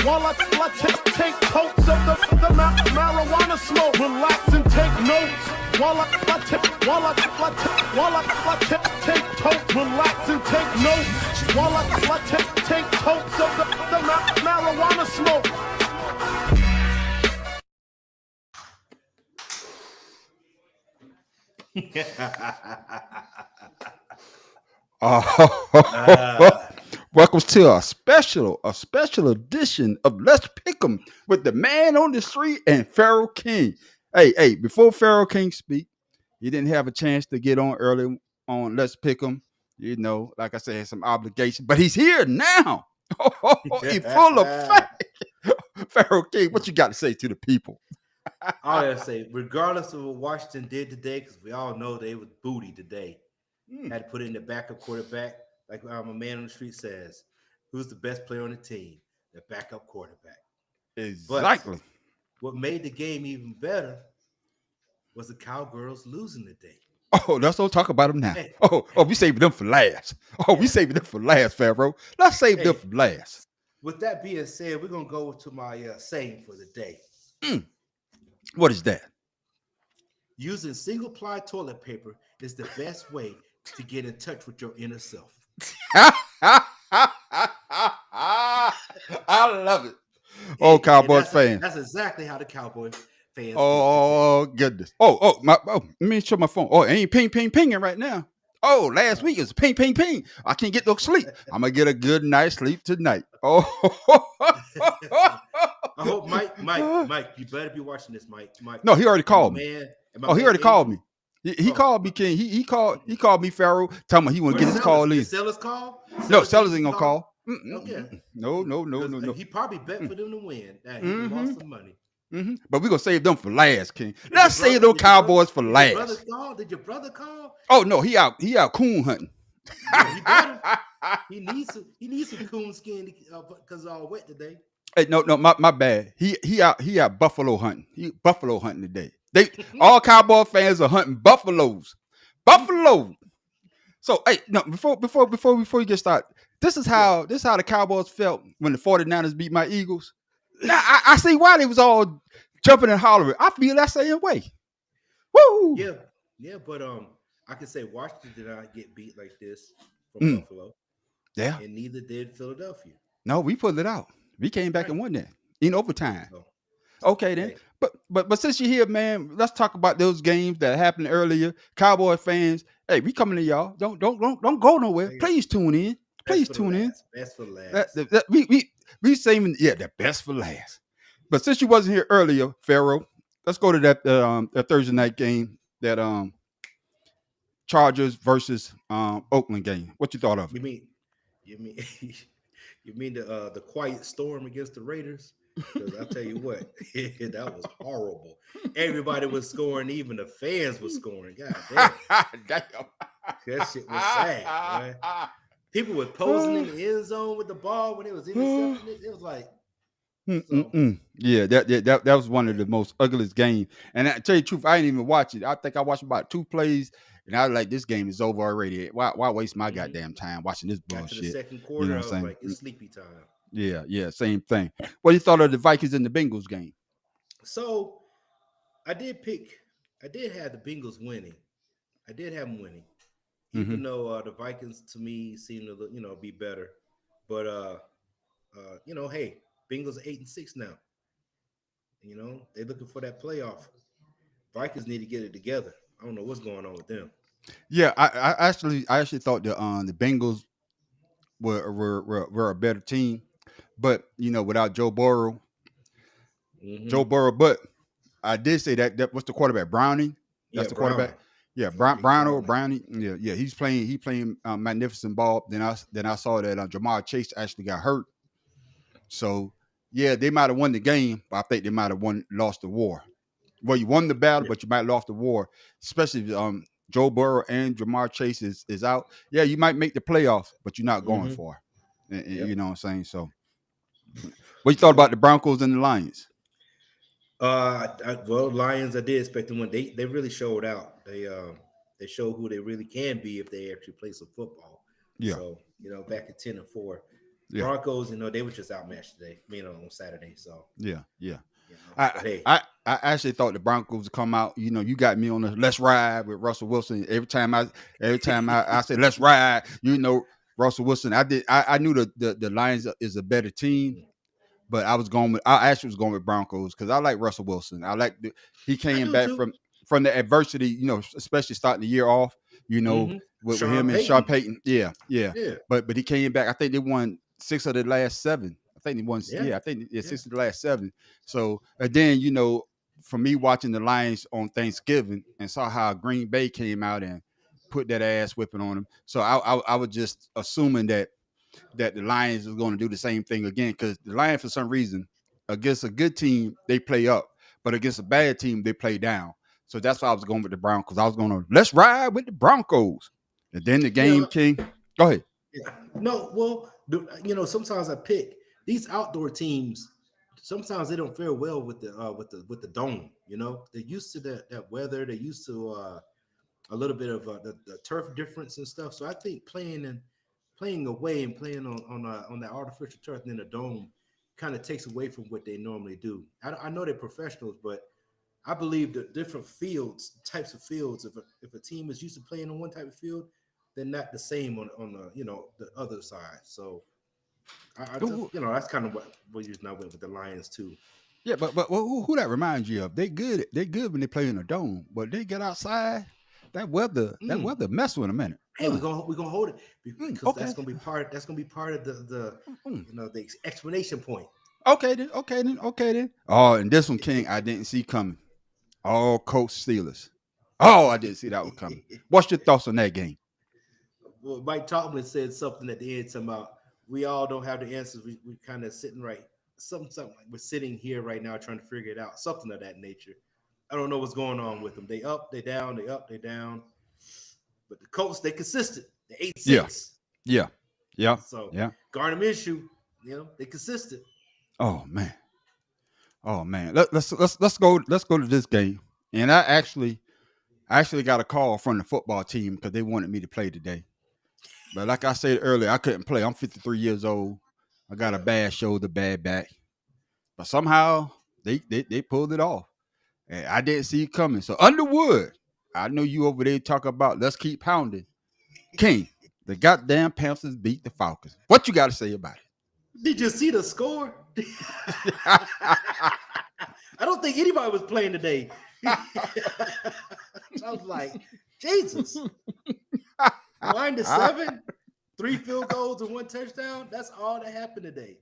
while I take totes of the marijuana smoke. Relax and take notes while I take totes. Relax and take notes while I take totes of the marijuana smoke. Welcome to a special edition of Let's Pick 'em with the man on the street and Pharaoh King. Hey, before Pharaoh King speak, he didn't have a chance to get on early on Let's Pick 'em. You know, like I said, some obligation, but he's here now. He's full of faith. Pharaoh King, what you got to say to the people? All I say, regardless of what Washington did today, because we all know they was booty today, had to put in the backup quarterback. Like my man on the street says, who's the best player on the team? The backup quarterback. Exactly. But what made the game even better was the Cowgirls losing today. Oh, let's don't talk about them now. Oh, we saving them for last. We saving them for last, Pharaoh. Let's save them for last. With that being said, we're gonna go to my saying for the day. What is that? Using single-ply toilet paper is the best way to get in touch with your inner self. I love it. Oh, Cowboys fans. That's exactly how the Cowboy fans. Oh goodness. Let me show my phone. Oh, it ain't pinging right now. Oh, last week it was ping. I can't get no sleep. I'm gonna get a good night's sleep tonight. Oh. I hope Mike, you better be watching this, Mike. No, he already called me. Man, he already called me. He called me, King. He called me, Pharaoh. Tell me he want to get his call in. Sellers call? No, Sellers ain't gonna call. Okay. No. He probably bet for them to win. He lost some money. But we're gonna save them for last, King. Let's save those Cowboys for last. Did your brother call? Oh no, he out coon hunting. Yeah, he needs some coon skin because it's all wet today. Hey, no, my bad. He out buffalo hunting. He buffalo hunting today. All Cowboy fans are hunting buffaloes. Buffalo. So hey, no, before we get started, this is how the Cowboys felt when the 49ers beat my Eagles. Now I see why they was all jumping and hollering. I feel that same way. Woo! Yeah, but I can say Washington did not get beat like this from Buffalo. Yeah. And neither did Philadelphia. No, we pulled it out. We came back and won that in overtime. Okay, then. But since you're here, man, let's talk about those games that happened earlier. Cowboy fans, hey, we coming to y'all. Don't go nowhere. Please tune in. Please tune in. Best for last. We saving the best for last. But since you wasn't here earlier, Pharaoh, let's go to that Thursday night game, that Chargers versus Oakland game. What you thought of it? You mean the quiet storm against the Raiders? Because I'll tell you what, that was horrible. Everybody was scoring, even the fans were scoring. God damn. That shit was sad, man. People were posing in the end zone with the ball when it was intercepted. It was like Yeah, that was one of the most ugliest games. And I tell you the truth, I didn't even watch it. I think I watched about 2 plays, and I was like, this game is over already. Why waste my goddamn time watching this bullshit? The second quarter, I was like, it's sleepy time. Yeah, same thing. What do you thought of the Vikings and the Bengals game? So I did have the Bengals winning. I did have them winning. Even though the Vikings to me seem to be better. But hey, Bengals are 8-6 now. They're looking for that playoff. Vikings need to get it together. I don't know what's going on with them. Yeah, I actually thought the Bengals were a better team, but without Joe Burrow, but I did say that what's the quarterback, Browning? That's the quarterback. Yeah, Browning. Yeah, he's playing magnificent ball. Then I saw that Jamar Chase actually got hurt. So yeah, they might have won the game, but I think they might have lost the war. Well, you won the battle, but you might have lost the war, especially if Joe Burrow and Jamar Chase is out. Yeah, you might make the playoffs, but you're not going far. You know what I'm saying? So, what you thought about the Broncos and the Lions? Lions, I did expect them when they really showed out. They showed who they really can be if they actually play some football. Yeah. So back at 10-4, Yeah. Broncos, they were just outmatched today, on Saturday. So, Yeah. Yeah. but hey, I actually thought the Broncos would come out. You got me on the let's ride with Russell Wilson. Every time I say let's ride, Russell Wilson. I knew the Lions is a better team, but I actually was going with Broncos because I like Russell Wilson. He I came do back too. from the adversity, especially starting the year off, Mm-hmm. with Sean him and Sean Payton. Payton. Yeah, yeah. Yeah. But he came back. I think they won 6 of the last 7. I think they won. Yeah. Yeah, I think Yeah. 6 of the last 7. So and then for me watching the Lions on Thanksgiving and saw how Green Bay came out and put that ass whipping on them. So I was just assuming that the Lions is going to do the same thing again because the Lions, for some reason, against a good team, they play up, but against a bad team, they play down. So that's why I was going with the Broncos. I was going to let's ride with the Broncos. And then the game Yeah. king. Go ahead. Yeah. No, well, sometimes I pick these outdoor teams. Sometimes they don't fare well with the dome. They're used to that weather. They're used to a little bit of the turf difference and stuff. So I think playing away and playing on that artificial turf in a dome kind of takes away from what they normally do. I know they're professionals, but I believe that different types of fields. If a team is used to playing on one type of field, they're not the same on the other side. So I just, that's kind of what reason I went with the Lions too. Yeah, but who that reminds you of? They good. They good when they play in a dome, but they get outside. That weather mess with them, minute. Hey, we're gonna hold it because Okay. that's gonna be part of the Mm. the explanation point. Okay then. Oh, and this one, King, I didn't see coming. Oh, Coach Steelers. Oh, I didn't see that one coming. What's your thoughts on that game? Well, Mike Tomlin said something at the end, talking about we all don't have the answers. We kind of sitting right, something like we're sitting here right now trying to figure it out, something of that nature. I don't know what's going on with them. They up, they down, they up, they down. But the Colts, they consistent. They 8-6. Yeah. So Yeah. Gardner Minshew, they consistent. Oh man. Let's go to this game. And I actually got a call from the football team because they wanted me to play today. But like I said earlier, I couldn't play. I'm 53 years old. I got a bad shoulder, bad back. But somehow they pulled it off. And I didn't see it coming. So Underwood, I know you over there talk about let's keep pounding. King, the goddamn Panthers beat the Falcons. What you got to say about Did you see the score? it? I don't think anybody was playing today. I was like, Jesus. 9-7, 3 field goals and 1 touchdown. That's all that happened today.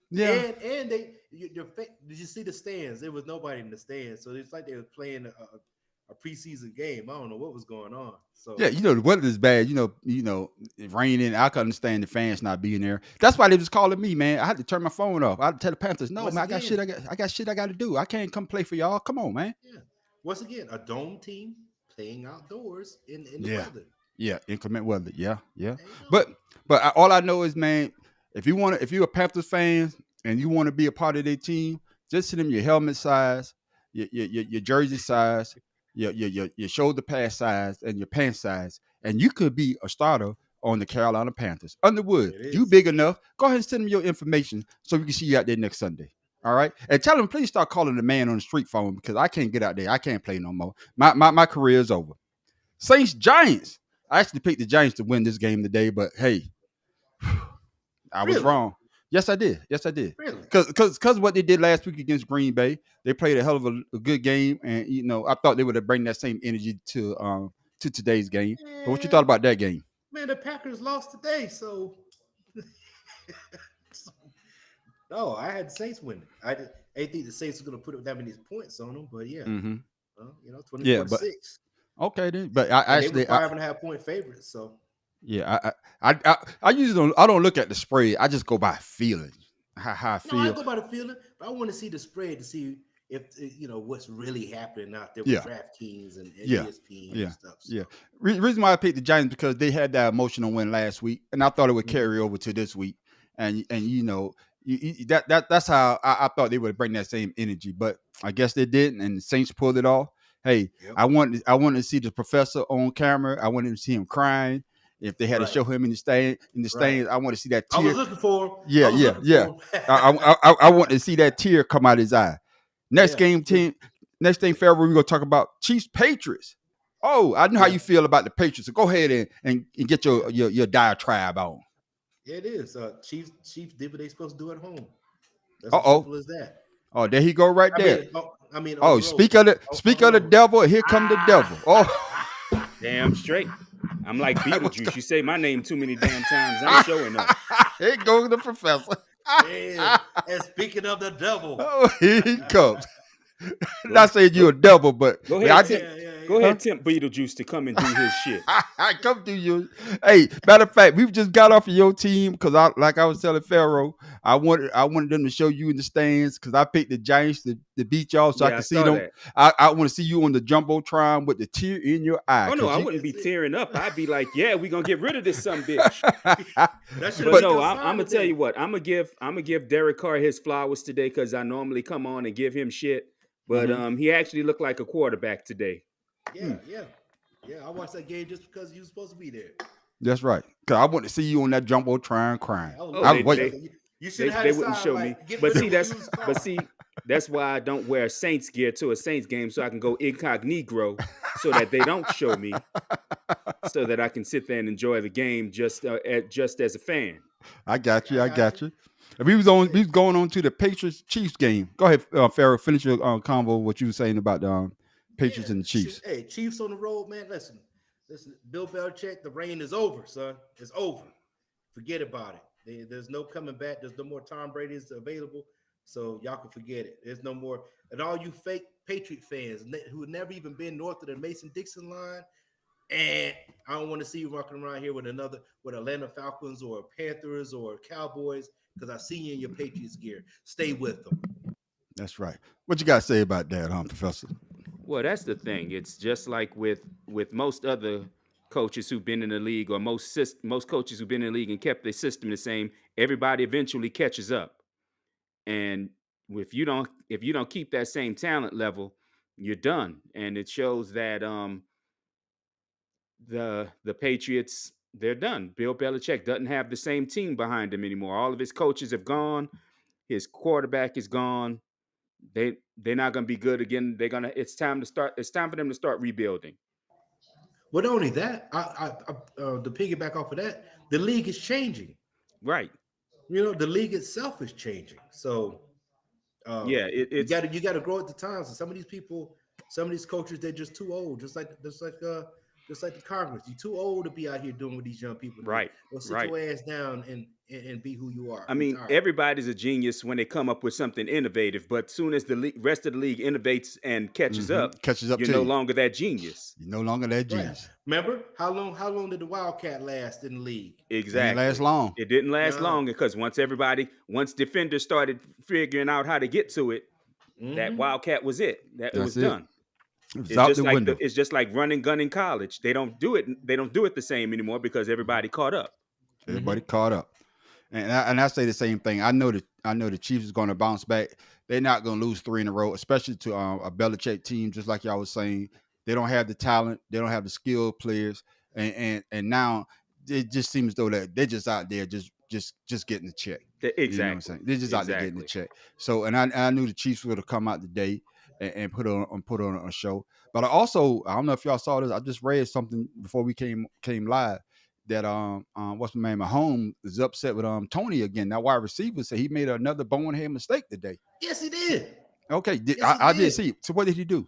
Yeah. And did you see the stands? There was nobody in the stands, so it's like they were playing a preseason game. I don't know what was going on. So Yeah, the weather is bad. It raining. I can understand the fans not being there. That's why they was calling me, man. I had to turn my phone off. I had to tell the Panthers, no, Once man, I got shit. again- I got shit I got to do. I can't come play for y'all. Come on, man. yeah. Once again, a dome team playing outdoors in the Yeah. weather. Yeah, inclement weather. Yeah. There you But go. all I know is, man, if you're a Panthers fan and you want to be a part of their team, just send them your helmet size, your jersey size, your shoulder pad size, and your pants size, and you could be a starter on the Carolina Panthers. Underwood, It you is. big enough. Go ahead and send them your information so we can see you out there next Sunday. All right, and tell them please start calling the man on the street phone because I can't get out there. I can't play no more. My career is over. Saints Giants. I actually picked the Giants to win this game today, but hey, I was Really? wrong. Yes, I did. Really? Because what they did last week against Green Bay, they played a hell of a good game, and I thought they would have bring that same energy to today's game. But what you thought about that game? Man, the Packers lost today, so no, I had the Saints winning. I didn't think the Saints were going to put that many points on them, but yeah, Mm-hmm. well, Yeah, 24-6. Okay then, but I And they actually, were 5.5 point favorites. So yeah, I usually don't look at the spread. I just go by feeling how I no, I feel. go by the feeling, but I want to see the spread to see if what's really happening out there Yeah. with DraftKings and Yeah. ESPN Yeah. and stuff. So. Yeah. Reason why I picked the Giants because they had that emotional win last week, and I thought it would Mhm. carry over to this week. And that's how I thought they would bring that same energy, but I guess they didn't, and the Saints pulled it off. Hey, Yep. I wanted to see the professor on camera. I wanted to see him crying, If they had to show him in the stands, I want to see that I tear. was looking for him. Yeah. I want to see that tear come out his eye. Next thing, Pharaoh, we're gonna talk about Chiefs Patriots. Oh, I know how you feel about the Patriots. So go ahead and get your diatribe on. Yeah, it is. Chiefs did what they supposed to do at home. That's as simple as that. Oh, there he go right there. Speak of the devil. Here come the devil. Oh, damn straight. I'm like Beetlejuice. You say my name too many damn times, I'm showing up. Here goes the professor. Yeah. And speaking of the devil, here he comes. Not saying you're a devil, but go ahead, tempt Beetlejuice to come and do his shit. I come to you. Hey, matter of fact, we've just got off of your team because I was telling Pharaoh, I wanted them to show you in the stands because I picked the Giants to beat y'all so I can see them. I want to see you on the jumbotron with the tear in your eye. Oh no, I wouldn't be tearing up. I'd be like, yeah, we're gonna get rid of this son bitch. But no, I'm gonna tell you what, I'm gonna give Derek Carr his flowers today because I normally come on and give him shit. But he actually looked like a quarterback today. Yeah. I watched that game just because you were supposed to be there. That's right. Because I want to see you on that jumbotron crying. You should have they wouldn't show me. But see, that's why I don't wear Saints gear to a Saints game so I can go incognito so that they don't show me, so that I can sit there and enjoy the game just as a fan. I got you. If we was going on to the Patriots Chiefs game. Go ahead, Pharaoh. Finish your convo. What you were saying about the Patriots and the Chiefs. Hey, Chiefs on the road, man. Listen. Bill Belichick, the reign is over, son. It's over. Forget about it. There's no coming back. There's no more Tom Brady's available, so y'all can forget it. There's no more. And all you fake Patriot fans who have never even been north of the Mason-Dixon line, and I don't want to see you walking around here with Atlanta Falcons or Panthers or Cowboys. Because I see you in your Patriots gear. Stay with them. That's right. What you got to say about that, Professor? Well, that's the thing. It's just like with most other coaches who've been in the league, or most coaches who've been in the league and kept their system the same. Everybody eventually catches up, and if you don't keep that same talent level, you're done. And it shows that the Patriots, they're done. Bill Belichick doesn't have the same team behind him anymore. All of his coaches have gone. His quarterback is gone. They're not going to be good again. It's time for them to start rebuilding. Well, not only that, to piggyback off of that, the league is changing. Right. The league itself is changing. So you got to grow at the times. And some of these coaches, they're just too old. Just like the Congress, you're too old to be out here doing what these young people do. Right. Well, sit your ass down and be who you are. I mean, everybody's a genius when they come up with something innovative, but soon as the rest of the league innovates and catches up, you're no longer that genius. You're no longer that genius. Right. Remember how long did the Wildcat last in the league? Exactly. It didn't last long. It didn't last long because once defenders started figuring out how to get to it, that Wildcat was it. It was done. It's just like running gun in college. They don't do it the same anymore because everybody caught up. Everybody caught up. And I say the same thing. I know the Chiefs is going to bounce back. They're not going to lose 3 in a row, especially to a Belichick team. Just like y'all was saying, they don't have the talent, they don't have the skilled players, and now it just seems though that they're just out there just getting the check. Exactly. You know what I'm saying? They're just out there getting the check. So, and I knew the Chiefs would have come out today and put on a show. But I don't know if y'all saw this. I just read something before we came live. That what's my name? Mahomes is upset with Tony again. That wide receiver said he made another bonehead mistake today. Yes, he did. Okay, I did see. So what did he do?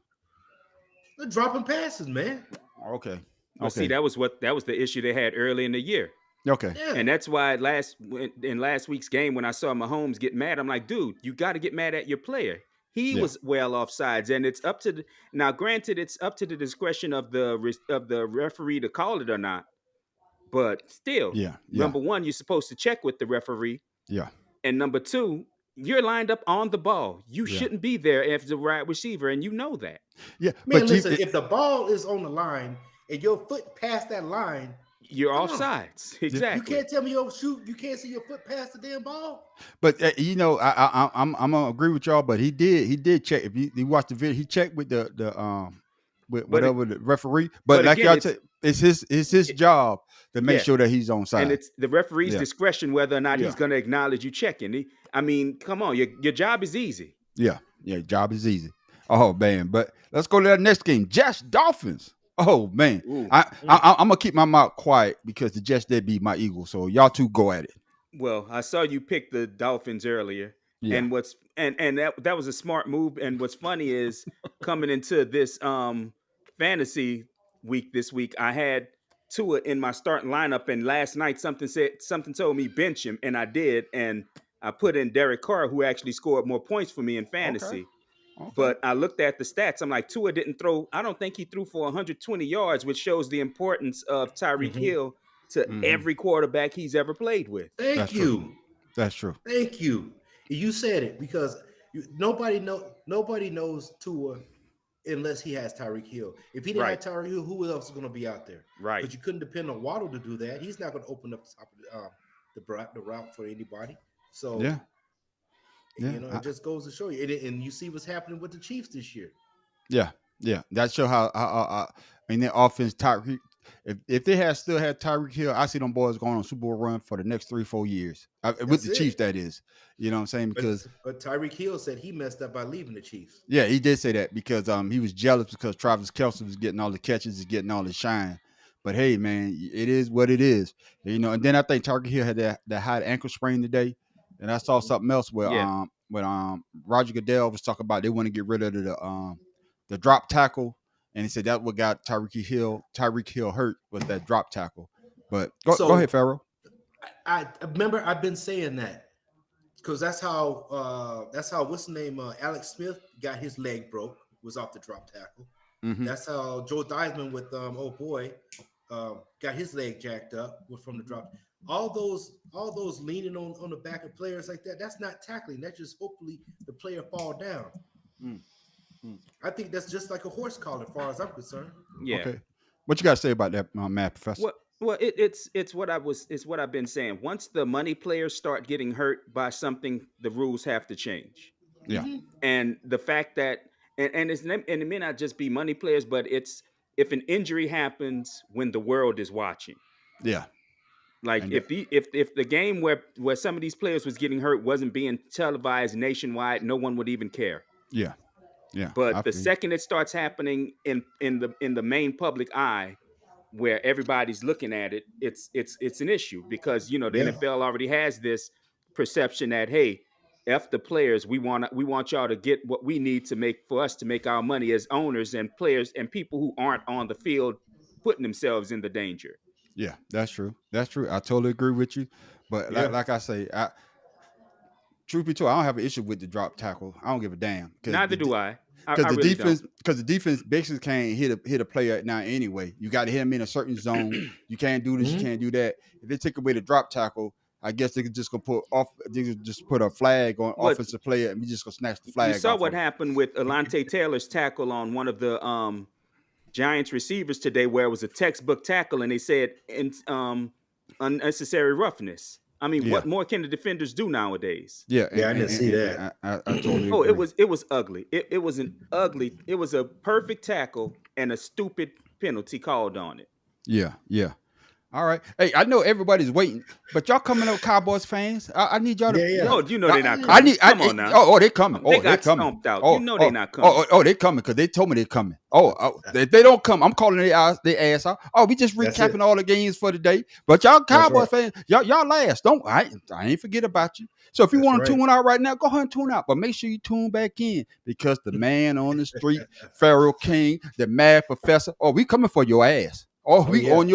They're dropping passes, man. Okay. Well, see, that was the issue they had early in the year. Okay. Yeah. And that's why in last week's game when I saw Mahomes get mad, I'm like, dude, you got to get mad at your player. He was well offsides, and it's up to now. Granted, it's up to the discretion of the referee to call it or not. But still, number one, you're supposed to check with the referee. Yeah. And number two, you're lined up on the ball. You shouldn't be there if the right receiver, and you know that. Yeah. Man, listen, if the ball is on the line and your foot past that line, you're offsides. Exactly. You can't tell me you can't see your foot past the damn ball. But I'm gonna agree with y'all. But he did check. If you watch the video, he checked with the with whatever the referee. But like y'all said, it's his job to make Yeah. sure that he's on side. And it's the referee's Yeah. discretion whether or not Yeah. he's going to acknowledge you checking. I mean, come on, your job is easy. Yeah, job is easy. Oh man, but let's go to that next game. Jets Dolphins. Oh man, Ooh. I'm gonna keep my mouth quiet because the Jets did beat my Eagles. So y'all two go at it. Well, I saw you pick the Dolphins earlier, Yeah. and that was a smart move. And what's funny is coming into this fantasy week this week, I had Tua in my starting lineup, and last night something told me bench him, and I did, and I put in Derek Carr, who actually scored more points for me in fantasy. Okay. But I looked at the stats. I'm like, Tua didn't throw. I don't think he threw for 120 yards, which shows the importance of Tyreek Hill to every quarterback he's ever played with. Thank you. That's true. Thank you. You said it because nobody knows Tua unless he has Tyreek Hill. If he didn't have Tyreek Hill, who else is going to be out there? Right. But you couldn't depend on Waddle to do that. He's not going to open up the top of the route for anybody. So Yeah. it just goes to show you. And you see what's happening with the Chiefs this year. Yeah. That show how their offense Tyreek. If they still had Tyreek Hill, I see them boys going on Super Bowl run for the next 3-4 years with the Chiefs. That is, you know what I'm saying? Because but Tyreek Hill said he messed up by leaving the Chiefs. Yeah, he did say that because he was jealous because Travis Kelce was getting all the catches, is getting all the shine. But hey, man, it is what it is, you know. And then I think Tyreek Hill had that high ankle sprain today, and I saw something else where Roger Goodell was talking about they want to get rid of the drop tackle. And he said that what got Tyreek Hill hurt was that drop tackle. But go ahead, Pharaoh. I remember I've been saying that because that's how what's the name Alex Smith got his leg broke, was off the drop tackle. Mm-hmm. That's how Joe Theismann with got his leg jacked up from the drop. All those leaning on the back of players like that, that's not tackling. That's just hopefully the player fall down. I think that's just like a horse collar, as far as I'm concerned. Yeah. Okay. What you got to say about that, Matt Professor? Well, it's what I've been saying. Once the money players start getting hurt by something, the rules have to change. Yeah. And the fact that and it may not just be money players, but it's if an injury happens when the world is watching. Yeah. Like if the game where some of these players was getting hurt wasn't being televised nationwide, no one would even care. Yeah. Yeah. But the second it starts happening in the main public eye, where everybody's looking at it, it's an issue because the NFL already has this perception that, hey, F the players, we want y'all to get what we need to make our money as owners and players and people who aren't on the field putting themselves in the danger. Yeah, that's true. I totally agree with you. But like I say, truth be told, I don't have an issue with the drop tackle. I don't give a damn. Neither do I. Because the defense basically can't hit a player now anyway. You got to hit him in a certain zone. You can't do this. You can't do that. If they take away the drop tackle, I guess they could just put a flag on offensive player and we just gonna snatch the flag. You saw what happened with Alante Taylor's tackle on one of the Giants receivers today, where it was a textbook tackle, and they said unnecessary roughness. I mean, what more can the defenders do nowadays? Yeah, I didn't see that. I totally agree. It was ugly. It was a perfect tackle and a stupid penalty called on it. Yeah. All right. Hey, I know everybody's waiting, but y'all coming up, Cowboys fans. I need y'all to. Yeah. Oh, they're not coming. Come on now. Oh, they coming. They got stomped out. They're not coming. They coming because they told me they're coming. If they don't come, I'm calling their ass out. Oh, we just recapping all the games for the day. But y'all Cowboys fans, y'all last. I ain't forget about you. So if you want to tune out right now, go ahead and tune out. But make sure you tune back in because the man on the street, Pharaoh King, the mad professor. Oh, we coming for your ass. We on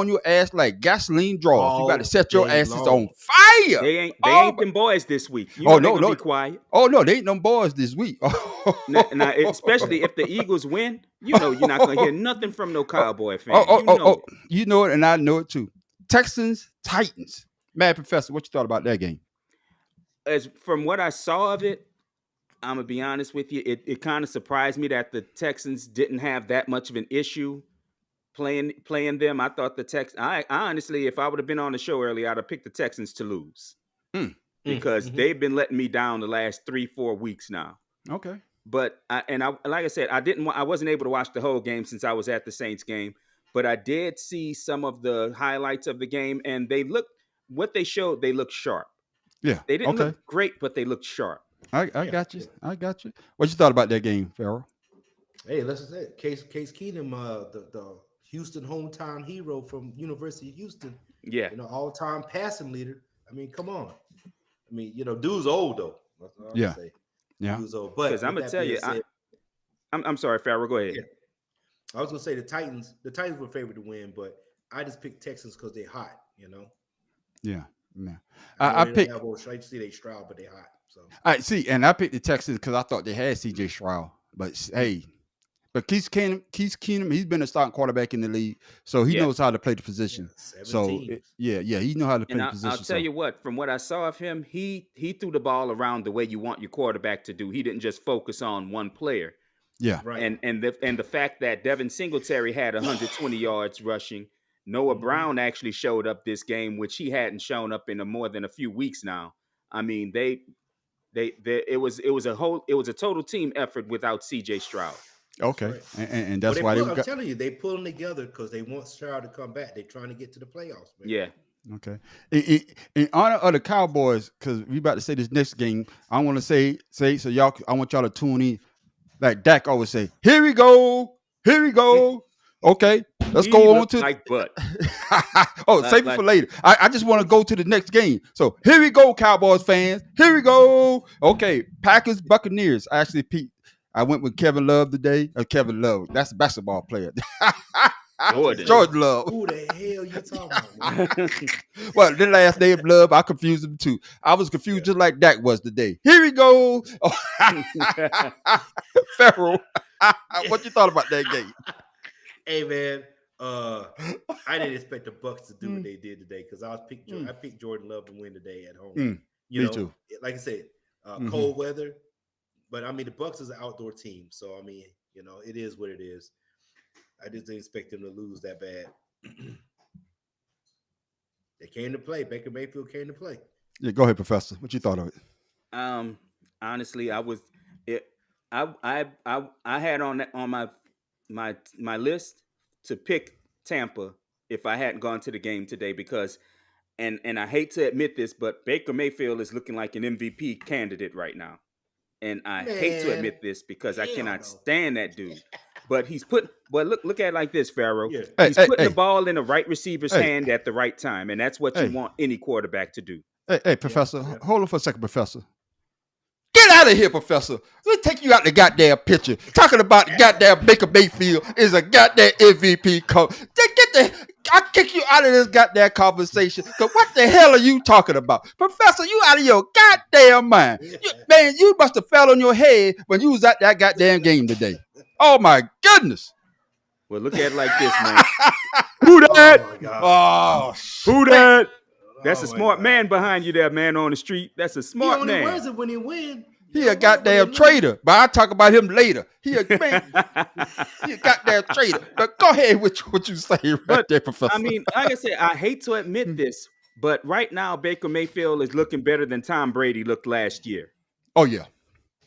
your ass like gasoline draws. You got to set your asses on fire. They ain't them boys this week. No. Be quiet. Oh no, they ain't them boys this week. now, especially if the Eagles win, you're not gonna hear nothing from no Cowboy fans. You know it, and I know it too. Texans, Titans. Mad Professor, what you thought about that game? As from what I saw of it, I'm gonna be honest with you. It kind of surprised me that the Texans didn't have that much of an issue playing them. I thought the Texans. I honestly, if I would have been on the show earlier, I'd have picked the Texans to lose because they've been letting me down the last 3-4 weeks now. Okay, but like I said, I wasn't able to watch the whole game since I was at the Saints game. but I did see some of the highlights of the game, and what they showed. They looked sharp. Yeah. They didn't Okay. look great, but they looked sharp. I Yeah, got you. yeah. I got you. What you thought about that game, Farrell? Hey, let's just say it. Case Keenum, the Houston hometown hero from University of Houston, Yeah. all-time passing leader. I mean, come on. I mean, dude's old though. That's all I'm Yeah. gonna say. Yeah. Dude's old. But Because I'm with gonna that tell being you, said, I'm sorry, Farrell. Go ahead. yeah, I was gonna say the Titans were favored to win, but I just picked Texans because they're hot. Yeah. Yeah. I I know they picked. don't have old CJ Stroud, but they're hot. So I see, and I picked the Texans because I thought they had C.J. Stroud. But hey, Keith Keenum, he's been a starting quarterback in the league, so he Yeah. knows how to play the yeah, position. 7 So teams. he know how to play And the I'll position. tell you what, from what I saw of him, he threw the ball around the way you want your quarterback to do. He didn't just focus on one player. Yeah. Right. And the fact that Devin Singletary had 120 yards rushing, Noah Mhm. Brown actually showed up this game, which he hadn't shown up in more than a few weeks now. I mean, it was a total team effort without CJ Stroud. Okay. right. And Well, that's why I'm got. telling you, they pulling together because they want Stroud to come back. They're trying to get to the playoffs, man. Yeah. Okay. In honor of the Cowboys, because we about to say this next game, I want to say so y'all. I want y'all to tune in. Like Dak always say, "Here we go, here we go." Okay, let's He go on looked to. like butt. Oh, save it for later. I just want to go to the next game. So here we go, Cowboys fans. Here we go. Okay, Packers Buccaneers. I went with Kevin Love today. Kevin Love, that's a basketball player. Jordan. Jordan Love. Who the hell you talking about, man? Well, the last name Love, I confused them too. I was confused just like Dak was today. Here we go. Farrell, what you thought about that game? Hey, man. I didn't expect the Bucks to do what they did today because I picked Jordan Love to win today at home. Me too. Like I said, Mhm. cold weather, but I mean the Bucks is an outdoor team, so I mean it is what it is. I just didn't expect them to lose that bad. They came to play. Baker Mayfield came to play. Yeah, go ahead, Professor. What you thought of it? Honestly, I had on my list to pick Tampa if I hadn't gone to the game today because and I hate to admit this, but Baker Mayfield is looking like an MVP candidate right now. And I hate to Man, admit this because I hell cannot no. stand that dude. But look at it like this, Pharaoh. Yeah. Hey, He's hey, putting hey. the ball in the right receiver's Hey. hand at the right time, and that's what Hey. you want any quarterback to do. Hey, Professor, yeah. hold on for a second, Professor. Get out of here, Professor. Let me take you out the goddamn picture. Talking about the goddamn Baker Mayfield is a goddamn MVP coach. I'll kick you out of this goddamn conversation. Because what the hell are you talking about? Professor, you out of your goddamn mind. Man, you must have fell on your head when you was at that goddamn game today. Oh, my goodness. Well, look at it like this, man. Who Oh my God. Oh, Who that? That's Oh a my smart God. man behind you there, man, on the street. That's a He smart only man. wears it when he win. he a goddamn traitor. But I'll talk about him later. He a goddamn traitor. But go ahead with what you say right But, there, Professor. I mean, like I said, I hate to admit this, but right now Baker Mayfield is looking better than Tom Brady looked last year. Oh, yeah.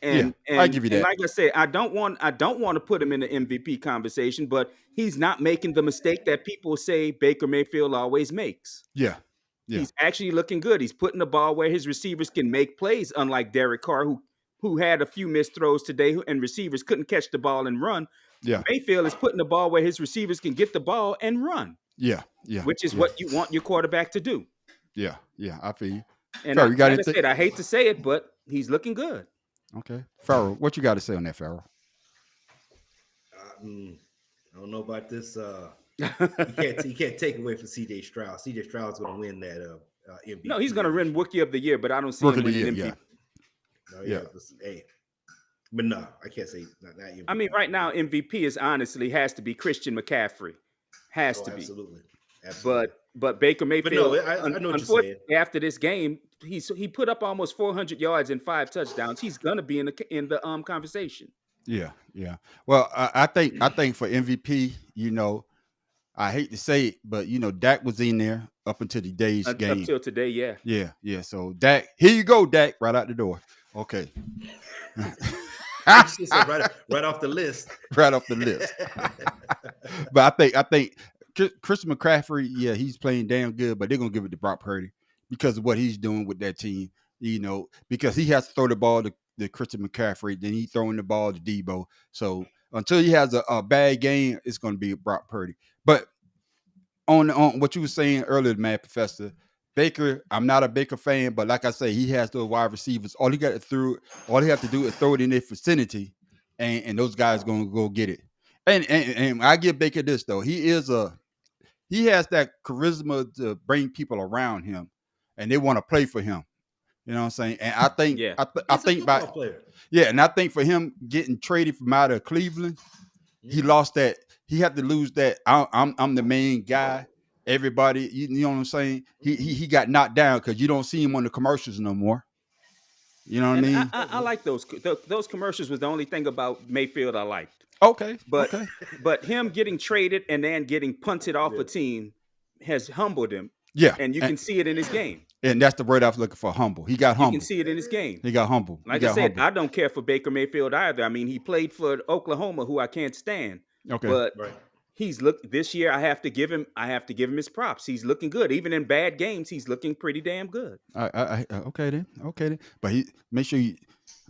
And, I give you and that. like I said, I don't want to put him in the MVP conversation, but he's not making the mistake that people say Baker Mayfield always makes. Yeah. Yeah. He's actually looking good. He's putting the ball where his receivers can make plays, unlike Derek Carr, who had a few missed throws today, and receivers couldn't catch the ball and run. Yeah. Mayfield is putting the ball where his receivers can get the ball and run, Yeah. Yeah. which is yeah. what you want your quarterback to do. Yeah. Yeah. I feel you. And Farrell, you got like I anything? said, I hate to say it, but he's looking good. Okay. Farrell, what you got to say on that, Farrell? I don't know about this. You can't take away from CJ Stroud. CJ Stroud's going to win that MVP. No, he's going to win Rookie of the Year, but I don't see Rookie him of the winning year, MVP. yeah. Oh, Yeah. Hey, but no, I can't say not MVP. I mean, right now, MVP is honestly has to be Christian McCaffrey. Has to be. Absolutely. But Baker Mayfield, no, I know what you're unfortunately, saying. after this game, he put up almost 400 yards and 5 touchdowns. He's gonna be in the conversation. Yeah. Yeah. Well, I think for MVP, I hate to say it, but Dak was in there up until today's Up game. till today, yeah. Yeah. Yeah. So Dak, here you go, Dak, right out the door. Okay. It's just right off the list. Right off the list. But I think Christian McCaffrey, yeah, he's playing damn good, but they're gonna give it to Brock Purdy because of what he's doing with that team. Because he has to throw the ball to Christian McCaffrey, then he throwing the ball to Debo. So until he has a bad game, it's gonna be Brock Purdy. But on what you were saying earlier, man, Professor Baker, I'm not a Baker fan, but like I say, he has those wide receivers. All he have to do is throw it in their vicinity, and those guys gonna go get it. And I give Baker this though. He has that charisma to bring people around him, and they want to play for him. You know what I'm saying? And I think Yeah. I think by player. yeah, and I think for him getting traded from out of Cleveland, he lost that. He had to lose that. I'm the main guy. Everybody, you know what I'm saying? He got knocked down because you don't see him on the commercials no more. You know what I And mean? I like those. Those commercials was the only thing about Mayfield I liked. Okay, But okay. but him getting traded and then getting punted off a team has humbled him, Yeah, and you can see it in his game. and that's the word I was looking for. Humble. He got You humble. can see it in his game. He got humble. He Like got I said, humble. I don't care for Baker Mayfield either. I mean, he played for Oklahoma, who I can't stand. Okay. But Right. this year. I have to give him his props. He's looking good, even in bad games. He's looking pretty damn good. Okay then. But make sure you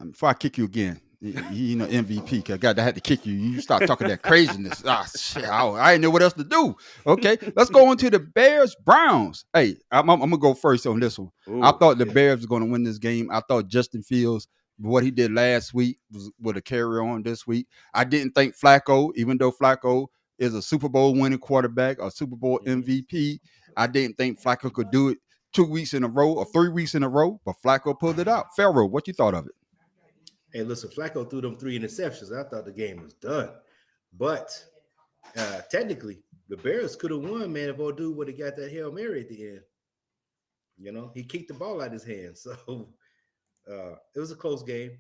before I kick you again. MVP. Cause I had to kick you. You start talking that craziness. Shit, I didn't know what else to do. Okay, let's go on to the Bears Browns. Hey, I'm gonna go first on this one. Ooh, I thought the Bears were gonna win this game. I thought Justin Fields, what he did last week, was a carry on this week. I didn't think Flacco, even though Flacco is a Super Bowl winning quarterback, a Super Bowl MVP, I didn't think Flacco could do it 2 weeks in a row or 3 weeks in a row. But Flacco pulled it out. Pharaoh, what you thought of it? Hey, listen, Flacco threw them 3 interceptions. I thought the game was done. But technically, the Bears could have won, man, if old dude would have got that Hail Mary at the end. You know, he kicked the ball out of his hand. So it was a close game.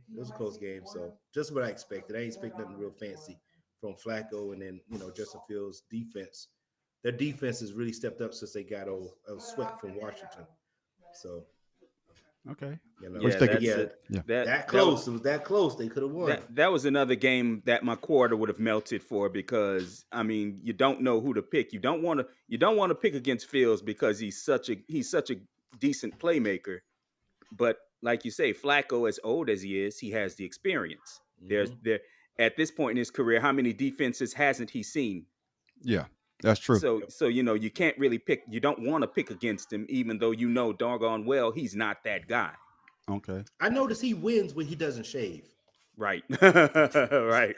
So just what I expected. I ain't expect nothing real fancy from Flacco. And then, Justin Fields' defense. Their defense has really stepped up since they got a Sweat from Washington. So Okay. That close. It was that close. They could have won. That was another game that my quarter would have melted for because I mean you don't know who to pick. You don't want to pick against Fields because he's such a decent playmaker. But like you say, Flacco, as old as he is, he has the experience. Mm-hmm. There at this point in his career, how many defenses hasn't he seen? Yeah, that's true. So you can't really pick. You don't want to pick against him, even though you know doggone well he's not that guy. Okay. I notice he wins when he doesn't shave. Right. Right.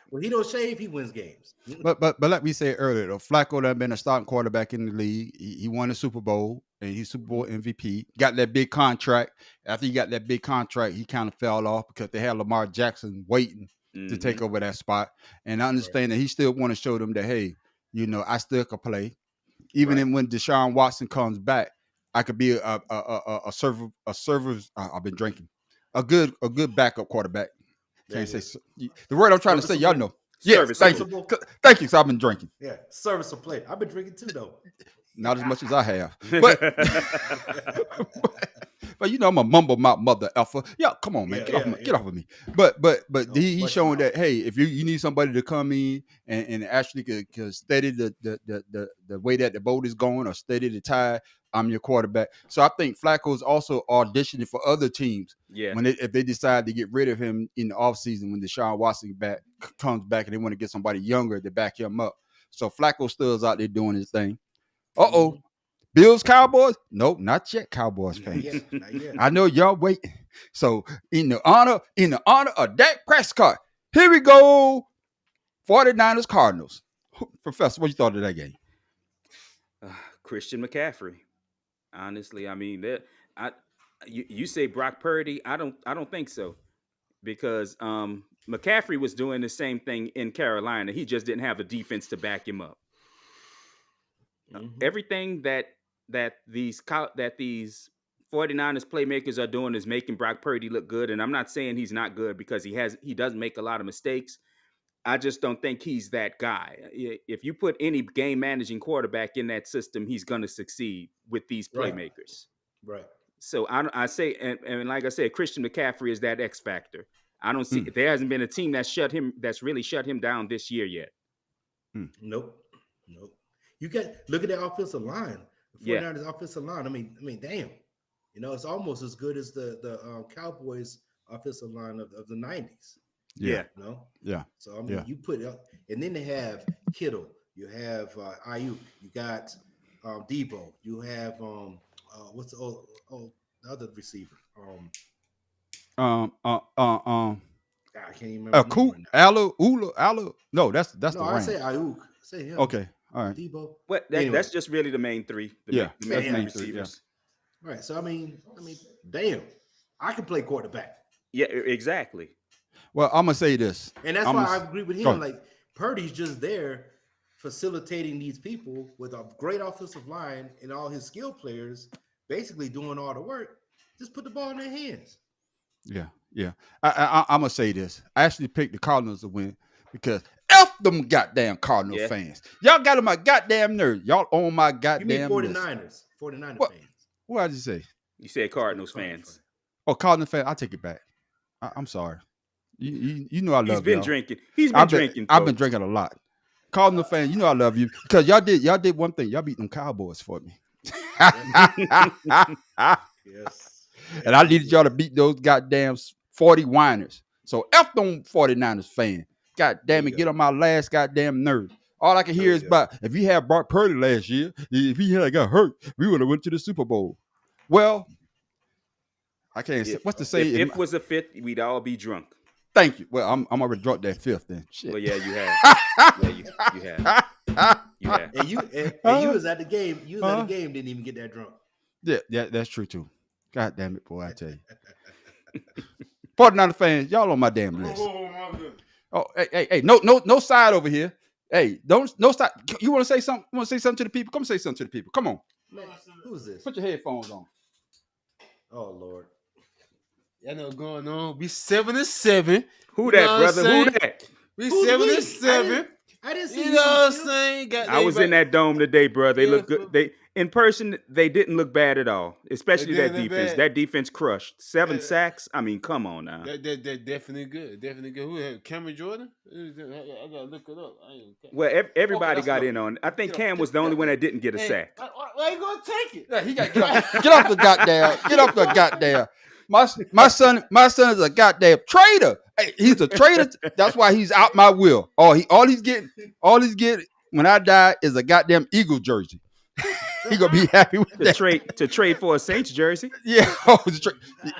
When he don't shave, he wins games. But like we said earlier, though, Flacco done been a starting quarterback in the league. He won the Super Bowl and he's Super Bowl MVP. Got that big contract. After he got that big contract, he kind of fell off because they had Lamar Jackson waiting to take over that spot. And I understand that he still want to show them that, hey, I still can play. Even when Deshaun Watson comes back, I could be a server. I've been drinking. A good backup quarterback. Can't say the word I'm trying to say. Y'all know. Yes, thank you. Thank you. So I've been drinking. Yeah, serviceable play. I've been drinking too, though. Not as much as I have, but but I'm a mumble mouth mother effer. Yeah, come on, man, get off of me. But he's showing that hey, if you need somebody to come in and actually could steady the way that the boat is going or steady the tide, I'm your quarterback. So I think Flacco's also auditioning for other teams. Yeah. If they decide to get rid of him in the offseason when Deshaun Watson comes back and they want to get somebody younger to back him up. So Flacco still is out there doing his thing. Bills, Cowboys? Nope, not yet, Cowboys fans. Not yet. I know y'all waiting. So in the honor of Dak Prescott, here we go. 49ers, Cardinals. Professor, what you thought of that game? Christian McCaffrey. Honestly, I mean, you say Brock Purdy. I don't think so, because McCaffrey was doing the same thing in Carolina. He just didn't have a defense to back him up. Everything that these 49ers playmakers are doing is making Brock Purdy look good. And I'm not saying he's not good because he does make a lot of mistakes. I just don't think he's that guy. If you put any game managing quarterback in that system, he's going to succeed with these playmakers. Right. So I say, and like I said, Christian McCaffrey is that X factor. I don't see there hasn't been a team that's really shut him down this year yet. Nope. You got look at that offensive line. The Yeah. 49ers offensive line. I mean, damn. It's almost as good as the Cowboys offensive line of the 90s. Yeah. Yeah. So I mean, you put up, and then they have Kittle. You have Ayuk. You got Debo. You have what's the other receiver? I can't even remember. Cool. Ula. No, that's the I Rams. say Ayuk. Say him. Okay. All right. Debo. What? Anyway. That's just really the main three. The Yeah, main that's three main three, receivers. Right. So I mean, damn, I can play quarterback, Yeah, exactly. Well, I'm gonna say this, and that's I'm why gonna- I agree with go him. ahead. Like Purdy's just there facilitating these people with a great offensive line and all his skill players basically doing all the work. Just put the ball in their hands. Yeah. I'm gonna say this. I actually picked the Cardinals to win because F them goddamn Cardinal fans. Y'all got on my goddamn nerves. Y'all on my You goddamn mean nerves. 49ers? 49ers What? fans. What did you say? You said Cardinals fans. Oh, Cardinal fan. I take it back. I'm sorry. You know I love He's been y'all. drinking. He's been drinking. I've been folks. drinking a lot. Cardinal fan, you know I love you because y'all did one thing. Y'all beat them Cowboys for me. Yes. And I needed y'all to beat those goddamn 40 whiners. So F them 49ers fan. God damn it, get on my last goddamn nerve. All I can hear is about if you had Brock Purdy last year, if he had got hurt, we would have went to the Super Bowl. Well, I can't say what's to say. If it was a fifth, we'd all be drunk. Thank you. Well, I'm already drunk that fifth then. Shit. Well, yeah, you have. Yeah, you have. You have. And you was at the game. You was at the game. Didn't even get that drunk. Yeah, that's true too. God damn it, boy, I tell you. 49er fans, y'all on my damn list. Oh, hey, no side over here. Hey, no side. You want to say something? You want to say something to the people? Come say something to the people. Come on. Man, who's this? Put your headphones on. Oh Lord. Y'all know what's going on. We 7-7. Who You that, know what I'm brother? Who saying? that? We Who's 7-7. I didn't see You know what I'm you. saying? I was in that dome today, bro. They Yeah, look good. They in person, they didn't look bad at all. Especially They that didn't look defense. bad. That defense crushed. 7 Yeah. sacks. I mean, come on now. That definitely good. Definitely good. Who had Cameron Jordan? I gotta look it up. Well, everybody let's got go. in on it. I think Get up, Cam was get- the only get- one that didn't get a Hey, sack. why you gonna take it? Yeah, he got get off the goddamn. Get off the goddamn. My son is a goddamn traitor. Hey, he's a traitor. That's why he's out my will. All he's getting when I die is a goddamn Eagle jersey. He gonna be happy with To that. trade for a Saints jersey. Yeah,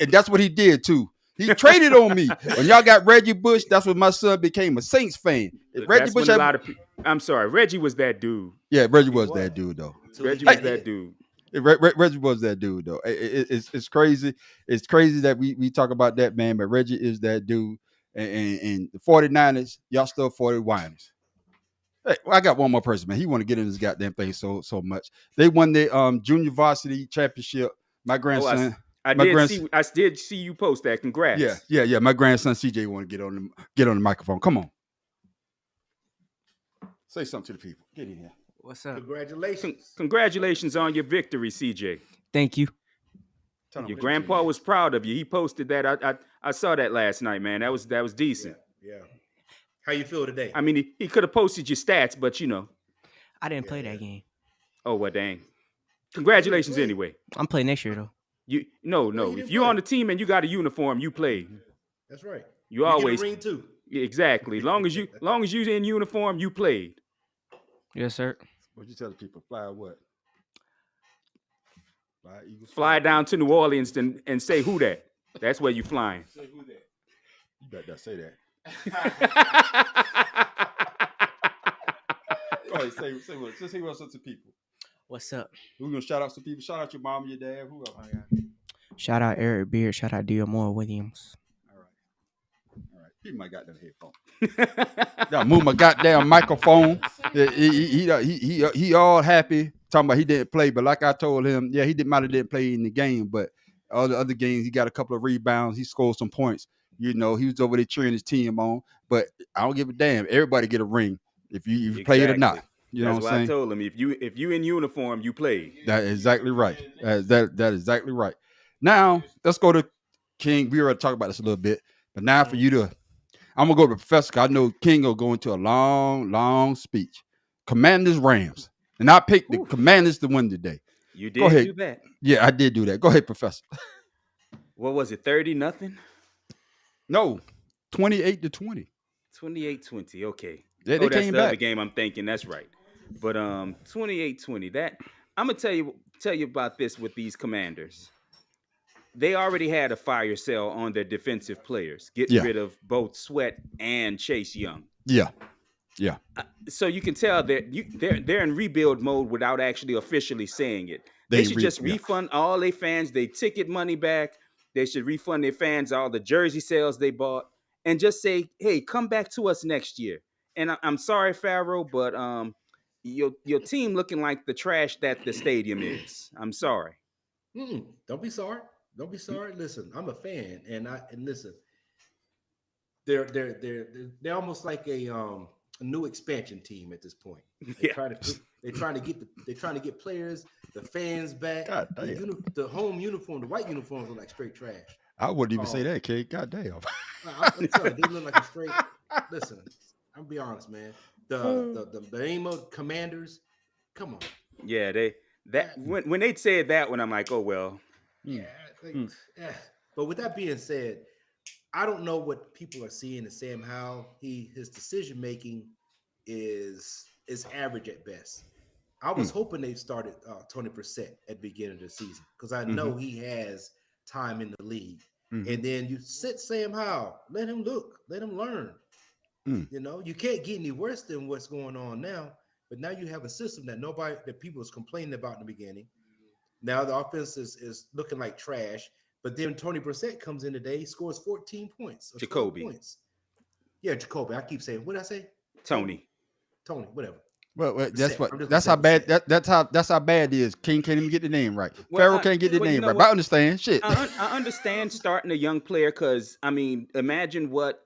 and that's what he did too. He traded on me. When y'all got Reggie Bush, that's when my son became a Saints fan. If Reggie That's Bush, when a lot of people. I'm sorry, Reggie was that dude. yeah, Reggie was that dude though. Reggie was that dude. Reggie was that dude though. It's crazy. It's crazy that we talk about that man, but Reggie is that dude. And the 49ers, y'all still 40 whiners. Hey, well, I got one more person, man. He want to get in this goddamn thing so much. They won the junior varsity championship. My grandson. I did see you post that. Congrats. Yeah. My grandson CJ want to get on the microphone. Come on. Say something to the people. Get in here. What's up? Congratulations. Congratulations on your victory, CJ. Thank you. Tell 'em Your what grandpa you was proud of you. He posted that. I saw that last night, man. That was decent. Yeah. How you feel today? I mean, he could have posted your stats, but you know. I didn't play that game. Oh well, dang. Congratulations anyway. I'm playing next year though. No. you If didn't you're play. on the team and you got a uniform, you play. That's right. You get a always ring too. exactly. Long as you in uniform, you played. Yes, sir. What you tell the people? Fly what? Fly Eagles. Fly down to New Orleans and say who that. That's where you flying. Say who that? You better not say that. Go ahead, say what? Just say what's up to people. What's up? We're gonna shout out some people. Shout out your mom and your dad. Who else? Shout out Eric Beard. Shout out Diomore Williams. All right. People might got them headphones. Yeah, move my goddamn microphone. He all happy talking about he didn't play, but like I told him, yeah, might have didn't play in the game, but all the other games he got a couple of rebounds. He scored some points. You know, he was over there cheering his team on. But I don't give a damn. Everybody get a ring if you play it or not. You know That's what why I'm I saying? told him if you in uniform, you played. That is exactly right. That is exactly right. Now let's go to King. We already talked about this a little bit, but now for you to, I'm gonna go to Professor. I know King will go into a long speech. Commanders Rams. and I picked the Whew. Commanders to win today. You Go did ahead. do that. Yeah, I did do that. Go ahead, Professor. What was it? 30-0? No, 28-20. 28-20. Okay. They Oh, that's came the other back. game I'm thinking. That's right. But 28-20. That I'm gonna tell you about this with these Commanders. They already had a fire sale on their defensive players, getting Yeah. rid of both Sweat and Chase Young. Yeah. So you can tell that they're in rebuild mode without actually officially saying it. They should just refund all their fans their ticket money back. They should refund their fans all the jersey sales they bought, and just say, "Hey, come back to us next year." And I'm sorry, Pharaoh, but your team looking like the trash that the stadium is. I'm sorry. Don't be sorry. Don't be sorry. Listen, I'm a fan, and listen. They're almost like a new expansion team at this point. They're trying to get players, the fans back. God damn. The home uniform, the white uniforms look like straight trash. I wouldn't even say that, kid. God damn. I'm telling you, they look like a straight. Listen, I'm be honest, man. The name of Commanders, come on. Yeah, when they said that one, I'm like, oh well. Yeah. But with that being said, I don't know what people are seeing in Sam Howell. His decision making is average at best. I was hoping they started 20% at the beginning of the season because I know he has time in the league. And then you sit Sam Howell, let him look, let him learn. You know, you can't get any worse than what's going on now. But now you have a system that people was complaining about in the beginning. Now the offense is looking like trash. But then 20% comes in today, scores 14 points. Jacoby. Points. Yeah, Jacoby. I keep saying, what did I say? Tony, whatever. Well, that's how bad that's how bad it is. King can't even get the name right. Well, Pharaoh can't get the name right. But I understand. Shit. I understand starting a young player because I mean, imagine what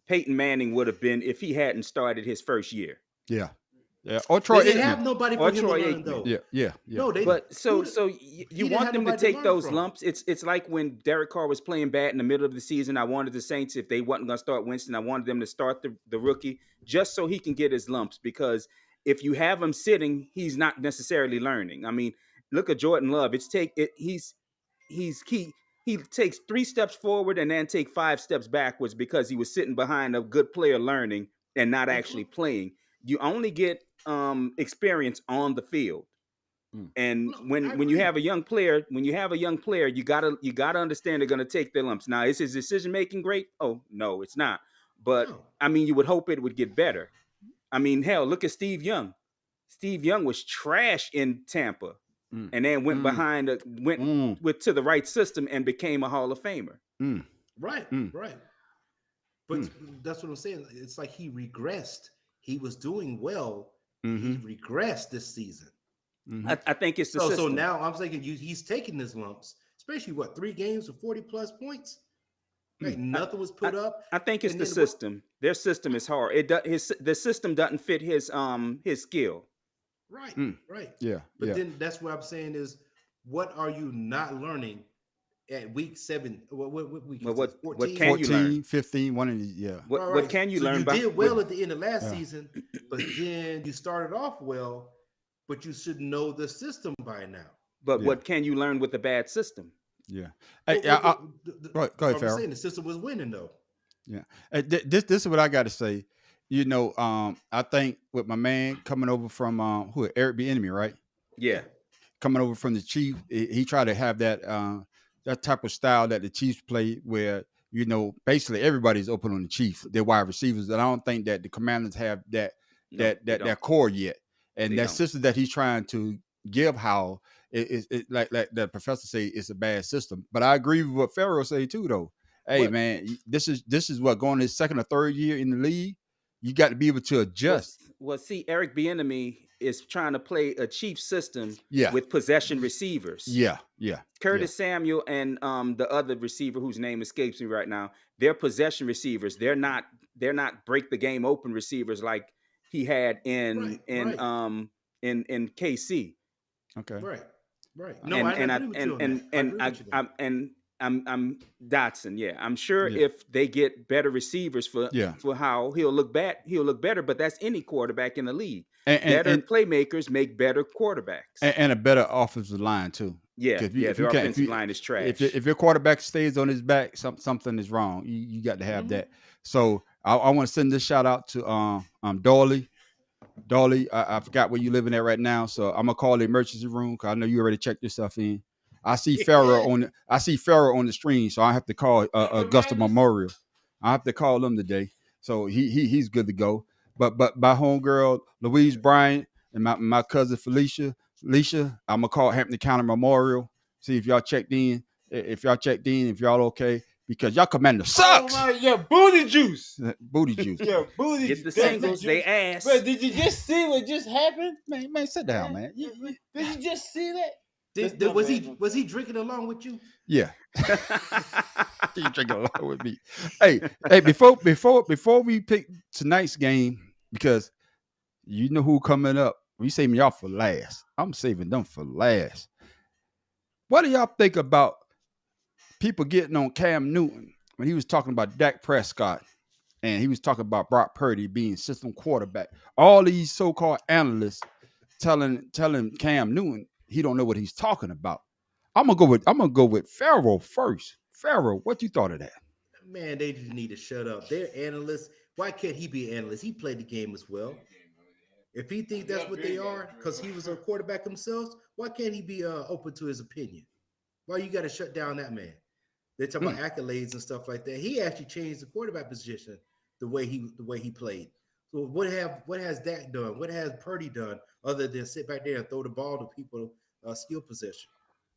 Peyton Manning would have been if he hadn't started his first year. Yeah. Or Troy. They didn't have nobody for him to learn, though. Yeah. No, But so you want them to take those lumps. It's like when Derek Carr was playing bad in the middle of the season. I wanted the Saints, if they wasn't going to start Winston, I wanted them to start the rookie just so he can get his lumps. Because if you have him sitting, he's not necessarily learning. I mean, look at Jordan Love. He takes 3 steps forward and then take 5 steps backwards because he was sitting behind a good player learning and not actually playing. You only get experience on the field. And when you have a young player, you gotta understand they're gonna take their lumps. Now, is his decision making great? Oh no, it's not. But I mean, you would hope it would get better. I mean, hell, look at Steve Young. Steve Young was trash in Tampa, and then went to the right system and became a Hall of Famer. Right. But that's what I'm saying. It's like he regressed. He was doing well. He regressed this season. I think it's the system. So now I'm thinking he's taking his lumps, especially 3 games with 40+ points. Like nothing was put up. I think it's the system. Their system is hard. The system doesn't fit his skill. Right. Yeah. But then that's what I'm saying is, what are you not learning at week 7? What week? What can you learn? 15, one of these. Yeah. What can you learn? You did well at the end of last season, but then you started off well, but you should know the system by now. But what can you learn with a bad system? Yeah. Go ahead, Pharaoh. I'm saying the system was winning though. Yeah. This is what I got to say. You know, I think with my man coming over from Eric Bieniemy, right? Yeah. Coming over from the Chiefs, he tried to have that type of style that the Chiefs play, where basically everybody's open on the Chiefs. They're wide receivers, and I don't think that the Commanders have that core yet. And that system that he's trying to give Howell, it like the professor say, it's a bad system. But I agree with what Pharaoh say too, though. Hey, man, this is what going his 2nd or 3rd year in the league. You got to be able to adjust. Well, see, Eric Bieniemy is trying to play a Chiefs system with possession receivers. Yeah. Curtis Samuel and the other receiver whose name escapes me right now, they're possession receivers. They're not break the game open receivers like he had in KC. Okay. Right. No, and I'm Dotson. Yeah, I'm sure Yeah. if they get better receivers Yeah. for how he'll look better. But that's any quarterback in the league. And Better playmakers make better quarterbacks. and a better offensive line too. Yeah, 'Cause their offensive line is trash. If your quarterback stays on his back, something is wrong. You got to have that. So I want to send this shout out to Dolly. Dolly, I forgot where you living at right now, so I'm gonna call the emergency room because I know you already checked yourself in. I see Farrah on the screen, so I have to call Augusta Memorial. I have to call them today, so he's good to go. But my homegirl Louise Bryant and my cousin Felicia, I'm gonna call Hampton County Memorial. See if y'all checked in. If y'all okay, because y'all commander sucks. Oh my, yeah, booty juice. Booty juice. Yeah, booty Get the juice. singles, they ass. But did you just see what just happened? Man, sit down, man. Did you just see that? Was he drinking along with you? Yeah. You drinking along with me. Hey, before we pick tonight's game, because you know who coming up. We saving y'all for last. I'm saving them for last. What do y'all think about people getting on Cam Newton when he was talking about Dak Prescott and he was talking about Brock Purdy being system quarterback? All these so-called analysts telling Cam Newton he don't know what he's talking about. I'm gonna go with Farrell first. Farrell, what you thought of that? Man, they just need to shut up. They're analysts. Why can't he be an analyst? He played the game as well. If he thinks that's what they are, because he was a quarterback himself, why can't he be open to his opinion? Why you got to shut down that man? They talk about accolades and stuff like that. He actually changed the quarterback position the way he played. So what has Dak done? What has Purdy done other than sit back there and throw the ball to people skill position?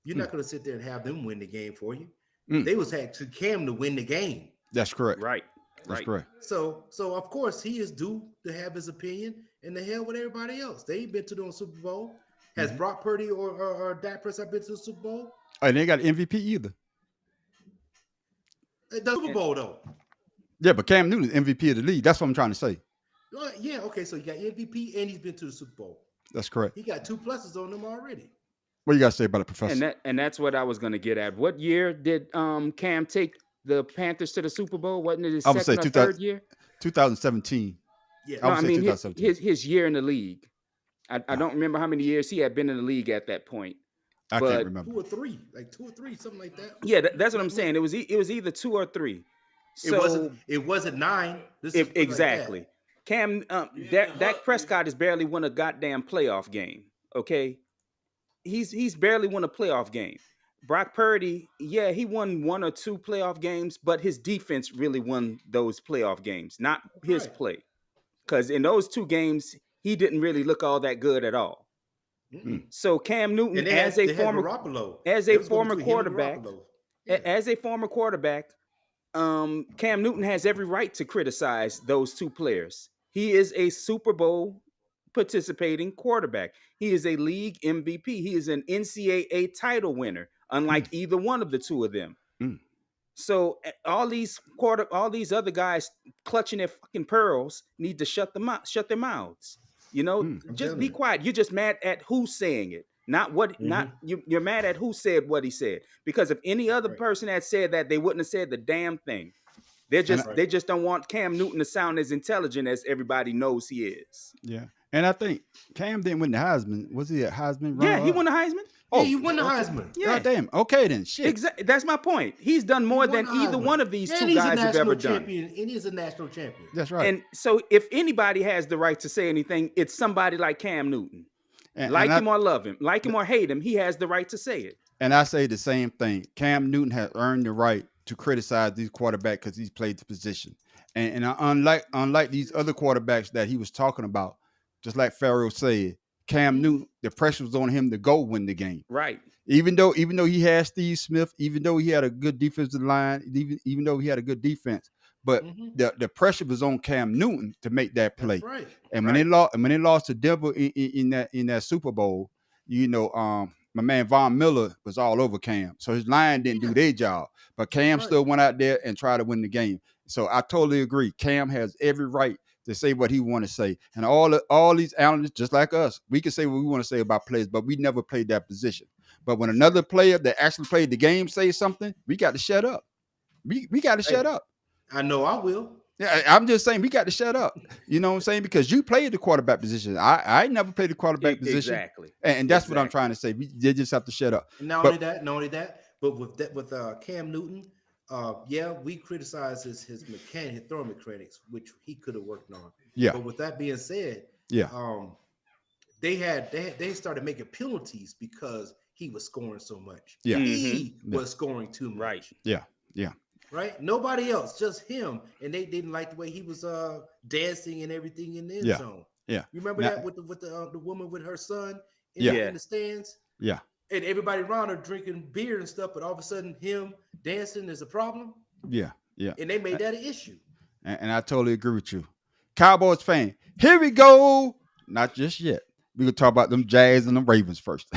You're not going to sit there and have them win the game for you. They was had to Cam to win the game. That's correct. Right. That's correct. So of course he is due to have his opinion, and the hell with everybody else. They ain't been to the Super Bowl. Has Brock Purdy or Dak Prescott been to the Super Bowl? And they got MVP either. The Super Bowl though. Yeah, but Cam Newton is MVP of the league. That's what I'm trying to say. Yeah, okay. So you got MVP and he's been to the Super Bowl. That's correct. He got 2 pluses on him already. What you got to say about it, Professor? And that's what I was going to get at. What year did Cam take the Panthers to the Super Bowl? Wasn't it his I would say second or third year? 2017. Yeah. I would say mean 2017. his year in the league. I don't remember how many years he had been in the league at that point. I but- can't remember. 2 or 3, like 2 or 3, something like that. Yeah, that's what I'm saying. It was either 2 or 3. It wasn't 9. This is Exactly. Like Cam Dak Prescott has barely won a goddamn playoff game. Okay, he's barely won a playoff game. Brock Purdy, yeah, he won 1 or 2 playoff games, but his defense really won those playoff games, not his Right. play. Because in those 2 games, he didn't really look all that good at all. So Cam Newton, And as a former quarterback, Cam Newton has every right to criticize those 2 players. He is a Super Bowl participating quarterback. He is a league MVP. He is an NCAA title winner, unlike either one of the 2 of them. So all these other guys clutching their fucking pearls need to shut their mouths. You know, just be quiet. You're just mad at who's saying it, not what. Not you're mad at who said what he said. Because if any other person had said that, they wouldn't have said the damn thing. They just don't want Cam Newton to sound as intelligent as everybody knows he is. Yeah. And I think Cam didn't win the Heisman. Was he a Heisman? Yeah, he won the Heisman. Yeah, he won the Heisman. Yeah. God damn. Okay then. Shit. Exactly. That's my point. He's done more He than won the either Heisman. one of these And 2 he's a guys have national ever done. champion, and he's a national champion. That's right. And so if anybody has the right to say anything, it's somebody like Cam Newton. And Him or love him, like him or hate him, he has the right to say it. And I say the same thing. Cam Newton has earned the right to criticize these quarterbacks because he's played the position. And unlike these other quarterbacks that he was talking about, just like Farrell said, Cam Newton, the pressure was on him to go win the game. Right. Even though he had Steve Smith, even though he had a good defensive line, even though he had a good defense, but the pressure was on Cam Newton to make that play. That's right. And when they lost to Denver in that Super Bowl, you know, my man Von Miller was all over Cam, so his line didn't do their job, but Cam still went out there and tried to win the game. So I totally agree. Cam has every right to say what he want to say, and all these analysts, just like us, we can say what we want to say about players, but we never played that position. But when another player that actually played the game says something, we got to shut up. We got to shut up. I know I will. Yeah, I'm just saying we got to shut up. You know what I'm saying? Because you played the quarterback position. I never played the quarterback position. Exactly. And that's what I'm trying to say. They just have to shut up. And not only that, but with Cam Newton, yeah, we criticize his throwing mechanics, which he could have worked on. Yeah. But with that being said, Yeah. They started making penalties because he was scoring so much. Yeah. He was scoring too much. Right. Yeah. Yeah. Right. Nobody else, just him. And they didn't like the way he was dancing and everything in the end zone. Yeah. You remember that with the woman with her son Yeah. in the stands? Yeah. And everybody around her drinking beer and stuff, but all of a sudden him dancing is a problem. Yeah. Yeah. And they made that an issue. And I totally agree with you. Cowboys fan, here we go. Not just yet. We're going to talk about them Jags and them Ravens first.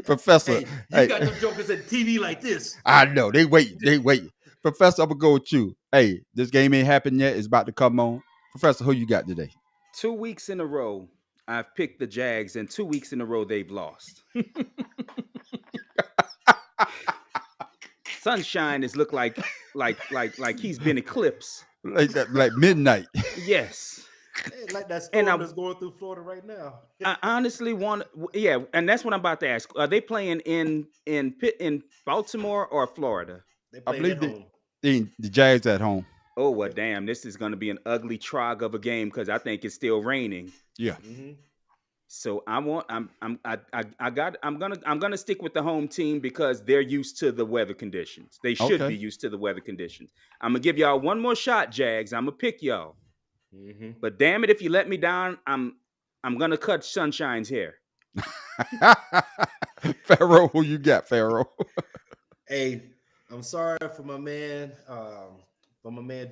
Professor. Hey, you got them jokers at TV like this. I know. They wait. Professor, I'm going to go with you. Hey, this game ain't happened yet. It's about to come on. Professor, who you got today? 2 weeks in a row, I've picked the Jags, and 2 weeks in a row, they've lost. Sunshine has looked like he's been eclipsed. Like midnight. Yes. Hey, like that storm that's going through Florida right now. I honestly want, and that's what I'm about to ask. Are they playing in Baltimore or Florida? They I played believe at home. the Jags at home. Oh well, damn! This is going to be an ugly trog of a game because I think it's still raining. Yeah. Mm-hmm. So I'm gonna stick with the home team because they're used to the weather conditions. They should be used to the weather conditions. I'm gonna give y'all one more shot, Jags. I'm gonna pick y'all. Mm-hmm. But damn it, if you let me down, I'm gonna cut Sunshine's hair. Pharaoh, who you got, Pharaoh? Hey, I'm sorry for my man,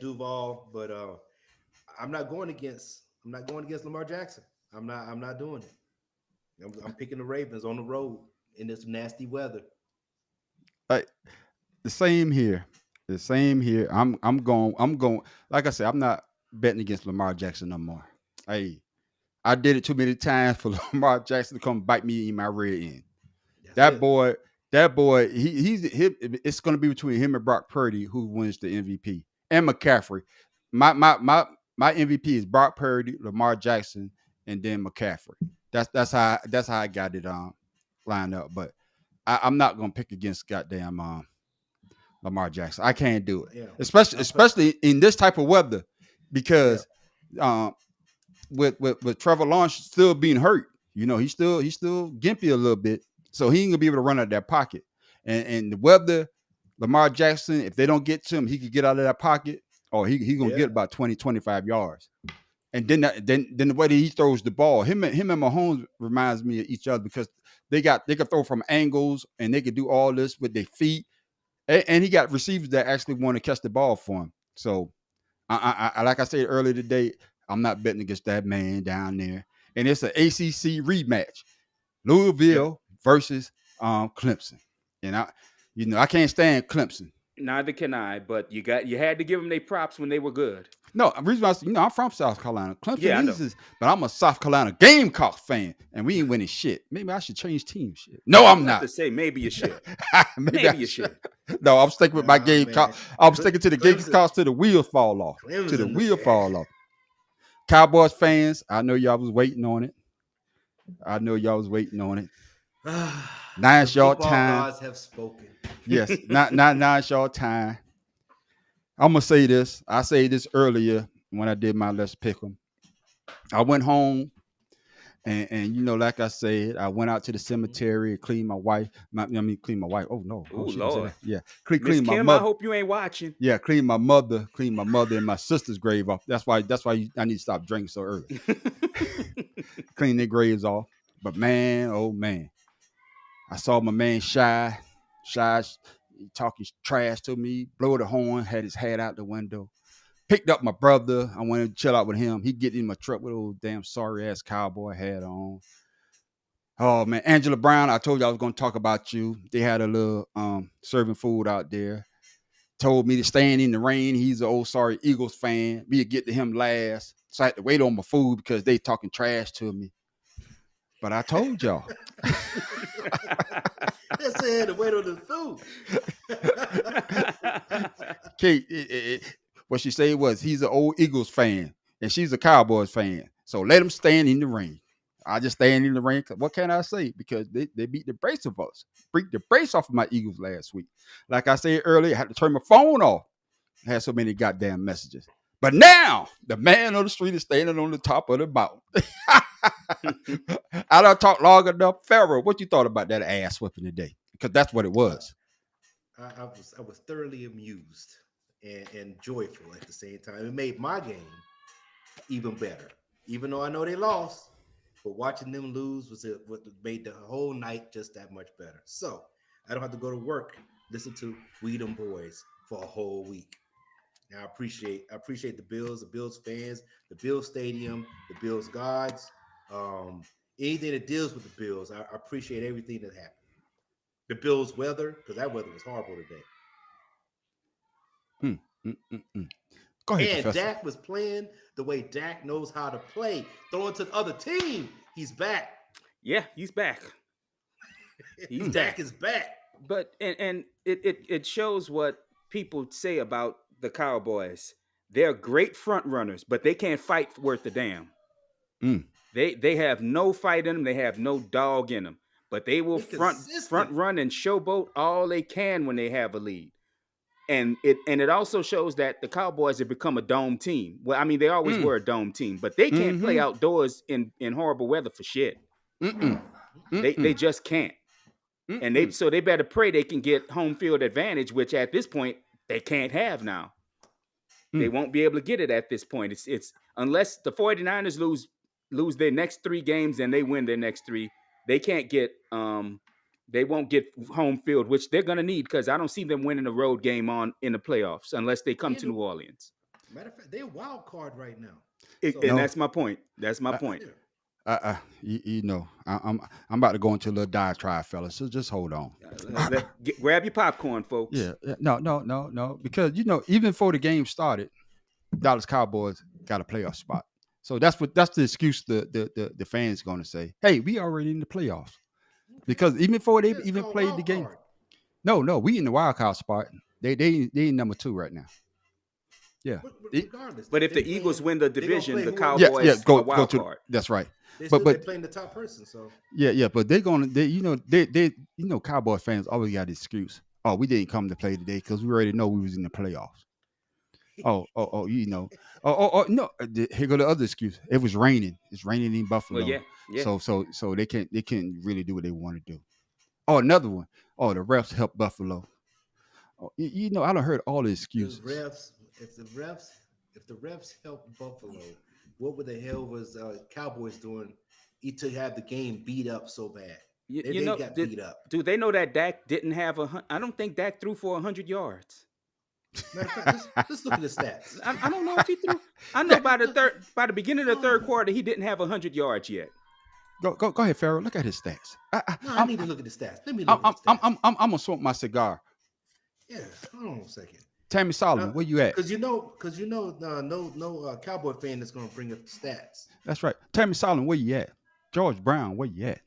Duval, but I'm not going against Lamar Jackson. I'm not doing it. I'm picking the Ravens on the road in this nasty weather. The same here. I'm going. Like I said, I'm not betting against Lamar Jackson no more. Hey, I did it too many times for Lamar Jackson to come bite me in my rear end. That boy, it's going to be between him and Brock Purdy who wins the MVP, and McCaffrey. My MVP is Brock Purdy, Lamar Jackson, and then McCaffrey. That's how I got it lined up. But I'm not going to pick against goddamn Lamar Jackson. I can't do it, especially in this type of weather, because with Trevor Lawrence still being hurt, he's still gimpy a little bit. So he ain't gonna be able to run out of that pocket. And the weather, Lamar Jackson, if they don't get to him, he could get out of that pocket, or he gonna get about 20, 25 yards. And then the way that he throws the ball, him and Mahomes reminds me of each other because they can throw from angles and they can do all this with their feet. And he got receivers that actually want to catch the ball for him. So I like I said earlier today, I'm not betting against that man down there. And it's an ACC rematch. Louisville versus Clemson, and I can't stand Clemson. Neither can I, but you had to give them their props when they were good. No, the reason why I'm from South Carolina. Clemson yeah, but I'm a South Carolina Gamecock fan, and we ain't winning shit. Maybe I should change teams. Shit. No, I'm not. To say maybe you should. maybe you should. No, I'm sticking with my Gamecock. I'm sticking to the Gamecocks till the wheels fall off. Till the wheel fall off. Cowboys fans, I know y'all was waiting on it. Now it's your time. Gods have spoken. Yes, now it's your time. I'm gonna say this. I said this earlier when I did my Let's Pick 'em. I went home, and like I said, I went out to the cemetery, clean my wife. Clean my wife. Oh no! Oh Lord! Yeah, clean my Kim, mother. I hope you ain't watching. Yeah, clean my mother and my sister's grave off. That's why I need to stop drinking so early. Clean their graves off. But man, oh man, I saw my man Shy talking trash to me, blow the horn, had his hat out the window. Picked up my brother. I wanted to chill out with him. He get in my truck with old damn sorry ass cowboy hat on. Oh man, Angela Brown, I told you I was gonna talk about you. They had a little serving food out there. Told me to stand in the rain. He's an old sorry Eagles fan. We'd get to him last. So I had to wait on my food because they talking trash to me. But I told y'all. They said to wait on the food. Kate, what she said was he's an old Eagles fan and she's a Cowboys fan. So let him stand in the rain. I just stand in the rain. What can I say? Because they beat the brace of us. Beat the brace off of my Eagles last week. Like I said earlier, I had to turn my phone off. I had so many goddamn messages. But now the man on the street is standing on the top of the mountain. I don't talk long enough. Pharaoh, what you thought about that ass whipping today? Because that's what it was. I was thoroughly amused and joyful at the same time. It made my game even better, even though I know they lost. But watching them lose was what made the whole night just that much better. So I don't have to go to work, listen to We Them Boys for a whole week. Now I appreciate the Bills fans, the Bills Stadium, the Bills gods, anything that deals with the Bills. I appreciate everything that happened. The Bills weather, because that weather was horrible today. Go ahead, And Professor. Dak was playing the way Dak knows how to play. Throwing to the other team. He's back. Yeah, he's back. He's Dak back. is back. But and it shows what people say about the Cowboys. They're great front runners, but they can't fight worth a damn. They have no fight in them. They have no dog in them. But they will front run and showboat all they can when they have a lead. And it also shows that the Cowboys have become a dome team. Well, I mean, they always were a dome team, but they can't play outdoors in horrible weather for shit. They just can't. And they better pray they can get home field advantage, which at this point they can't have now. They won't be able to get it at this point. It's unless the 49ers lose their next 3 games and they win their next 3, they can't get they won't get home field, which they're gonna need, because I don't see them winning a road game in the playoffs unless they come to New Orleans. Matter of fact, they're a wild card right now. And that's my point. That's my point. You know, I'm about to go into a little diatribe, fellas. So just hold on. Grab your popcorn, folks. Yeah. No. Because even before the game started, Dallas Cowboys got a playoff spot. So that's the excuse the fans going to say. Hey, we already in the playoffs. Because even before they even played the game, card. no, we in the wild card spot. They in number 2 right now. Yeah. Regardless, But if the Eagles win the division, the more. Cowboys go are wild to card. that's right. They're But playing the top person. So but they Cowboy fans always got an excuse. Oh, we didn't come to play today because we already know we was in the playoffs. No. Here go the other excuse. It was raining. It's raining in Buffalo. Well, yeah. So they can't really do what they want to do. Oh, another one. Oh, the refs help Buffalo. Oh, I done heard all the excuses. If the refs help Buffalo, what the hell was Cowboys doing to have the game beat up so bad? They got beat up. Do they know that Dak didn't have I don't think Dak threw for 100 yards. Matter of fact, let's look at the stats. I don't know if he threw. I know by the beginning of the third quarter, he didn't have 100 yards yet. Go ahead, Pharaoh. Look at his stats. I need to look at the stats. Let me look at the stats. I'm gonna smoke my cigar. Yeah, hold on a second. Tammy Solomon, where you at? Because no Cowboy fan is gonna bring up the stats. That's right. Tammy Solomon, where you at? George Brown, where you at?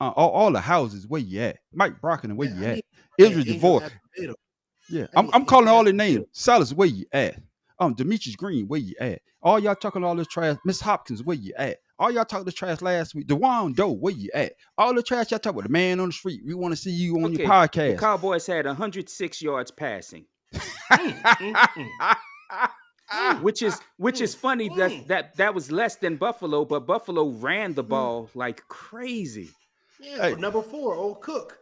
All the houses, where you at? Mike Brockton, where you at? Israel DeVore. Yeah, I'm calling all their names. Salas, where you at? Demetrius Green, where you at? All y'all talking all this trash. Miss Hopkins, where you at? All y'all talking the trash last week. DeJuan Doe, where you at? All the trash y'all talk about. The man on the street. We want to see you on your podcast. The Cowboys had 106 yards passing. Which is funny that was less than Buffalo, but Buffalo ran the ball like crazy. Yeah, number 4, Old Cook.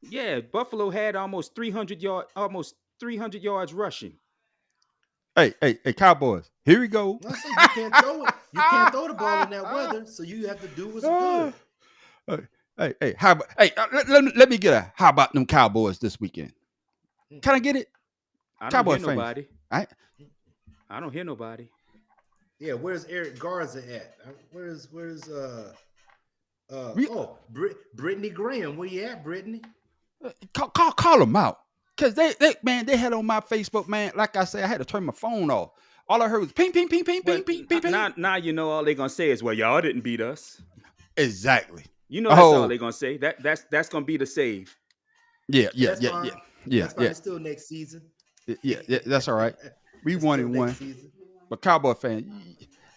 Yeah, Buffalo had almost 300 yards rushing. Hey, Cowboys, here we go. You can't throw it. You can't throw the ball in that weather, so you have to do what's good. Hey, how about, let me get a how about them Cowboys this weekend? Can I get it? I don't Cowboy hear fans. nobody. I don't hear nobody. Yeah, where's Eric Garza at? Where's Brittany Graham? Where you at, Brittany? Call them out. Cause they had on my Facebook, man. Like I said, I had to turn my phone off. All I heard was ping, ping, ping, ping, ping, ping, ping, ping. Now you know all they're gonna say is, well, y'all didn't beat us. Exactly. You know that's all Oh, they're gonna say. That's gonna be the save. yeah, yeah, That's yeah, fine. yeah, yeah, That's fine. yeah, It's still next season. yeah. That's all right. We It's won still and next one. season. But Cowboy fan,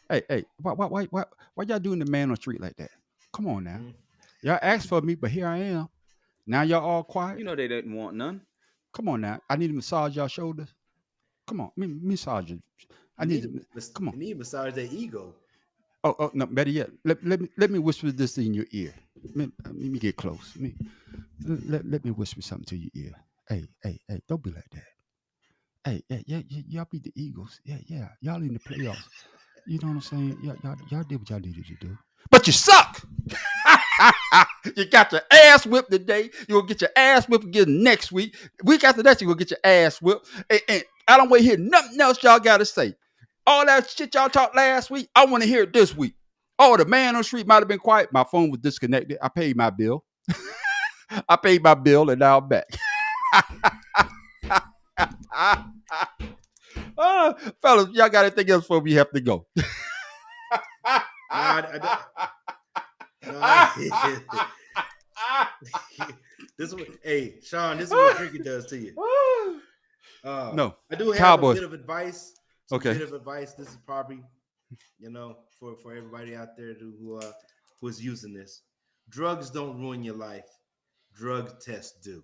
hey, why y'all doing the man on the street like that? Come on now. Mhm. Y'all asked for me, but here I am. Now y'all all quiet. You know they didn't want none. Come on now. I need to massage y'all shoulders. Come on, massage it. I You need need, to come on. you need to massage that ego. Oh no, better yet. Let me whisper this in your ear. Let me get close. Let me whisper something to your ear. Hey, don't be like that. Hey, yeah, y'all beat the Eagles. Yeah. Y'all in the playoffs. You know what I'm saying? Y'all did what y'all needed to do. But you suck. You got your ass whipped today. You'll get your ass whipped again next week. Week after that, you're gonna get your ass whipped. And I don't want to hear nothing else y'all gotta say. All that shit y'all talked last week, I want to hear it this week. Oh, the man on the street might have been quiet. My phone was disconnected. I paid my bill. I paid my bill and now I'm back. Oh, fellas, y'all got anything else before we have to go? This is what, hey, Sean, this is what cricket does to you. No, I do have Cowboys. a bit of advice. Okay. Bit of advice. This is probably, for everybody out there who is using this. Drugs don't ruin your life. Drug tests do.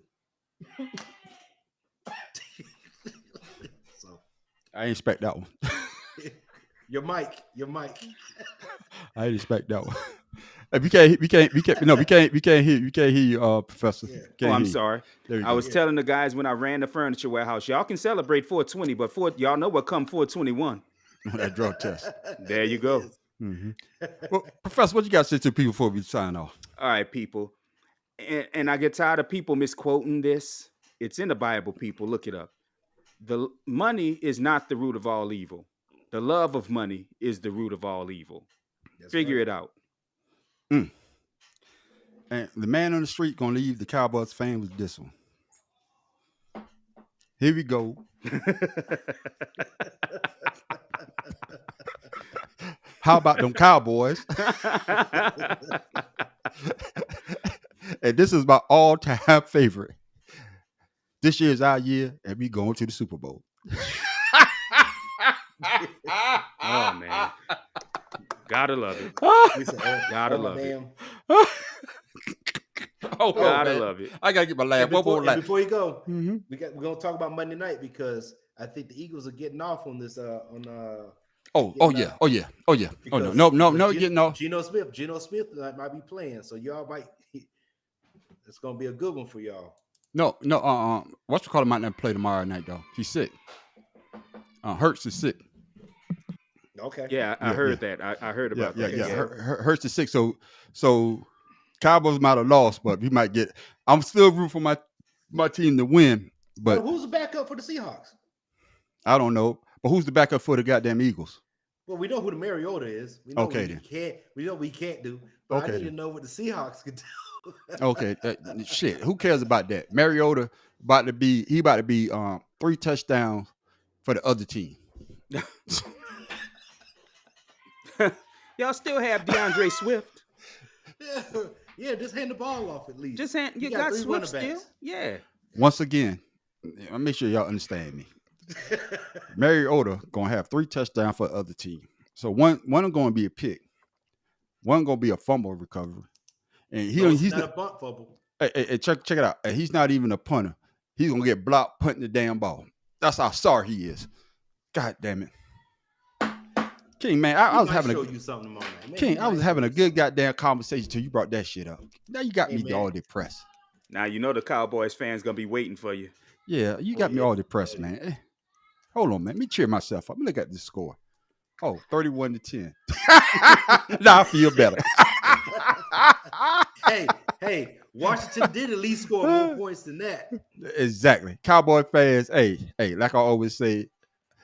So I ain't expect that one. your mic. I didn't expect that one. Hey, we can't hear you, Professor. Yeah. Can't I'm hear you. sorry. There you I go. was telling the guys when I ran the furniture warehouse, y'all can celebrate 420, but y'all know what come 421. That drug test. There you go. Mhm. Well, Professor, what you got to say to people before we sign off? All right, people. And I get tired of people misquoting this. It's in the Bible, people. Look it up. The money is not the root of all evil. The love of money is the root of all evil. Figure it out. And the man on the street gonna leave the Cowboys fan with this one. Here we go. How about them Cowboys? And this is my all-time favorite. This year is our year, and we going to the Super Bowl. Oh man, gotta love it. We said, Gotta love it. Oh, Gotta man. love it. I gotta get my laugh. And One more laugh. before you go, Mhm. we're gonna talk about Monday night because I think the Eagles are getting off on this Oh yeah. because- No, because getting off. Geno Smith might be playing, so y'all might. It's gonna be a good one for y'all. No. What's the call might not play tomorrow night though. He's sick. Hurts is sick. Okay. Yeah, I heard that. I heard about that. Yeah. Hurts is sick. So Cowboys might have lost, but we might get. I'm still rooting for my team to win, but Who's the backup for the Seahawks? I don't know. But who's the backup for the goddamn Eagles? Well, we know who the Mariota is. We know Okay, we know what we can't do. But Okay, I need to then. know what the Seahawks can do. Okay, shit. Who cares about that? Mariota about to be 3 touchdowns for the other team. Y'all still have DeAndre Swift. Yeah, just hand the ball off at least. Just hand. You got got 3 Swift running still. backs. Yeah. Once again, I'll make sure y'all understand me. Mariota gonna have 3 touchdowns for the other team. So one going to be a pick, one going to be a fumble recovery, and he's not a bunt fumble. Hey, check it out. And he's not even a punter. He's gonna get blocked punting the damn ball. That's how sorry he is. God damn it, King, man. I was having show you something tomorrow night. Man, King. he I was might having show a you good goddamn conversation till you brought that shit up. Now you got Hey, me man. all depressed. Now you know the Cowboys fans gonna be waiting for you. Yeah, you got me yeah. all depressed, man. Hold on, man. Let me cheer myself up. Look at this score. Oh, 31-10. Now I feel better. Hey, Washington did at least score more points than that. Exactly. Cowboy fans, hey, like I always say,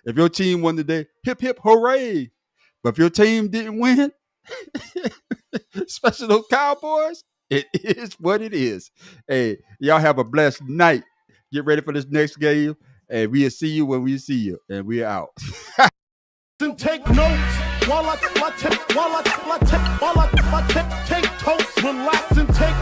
if your team won today, hip, hip, hooray. But if your team didn't win, especially those Cowboys, it is what it is. Hey, y'all have a blessed night. Get ready for this next game, and we'll see you when we see you. And we're out. And take notes. while I take totes, relax and take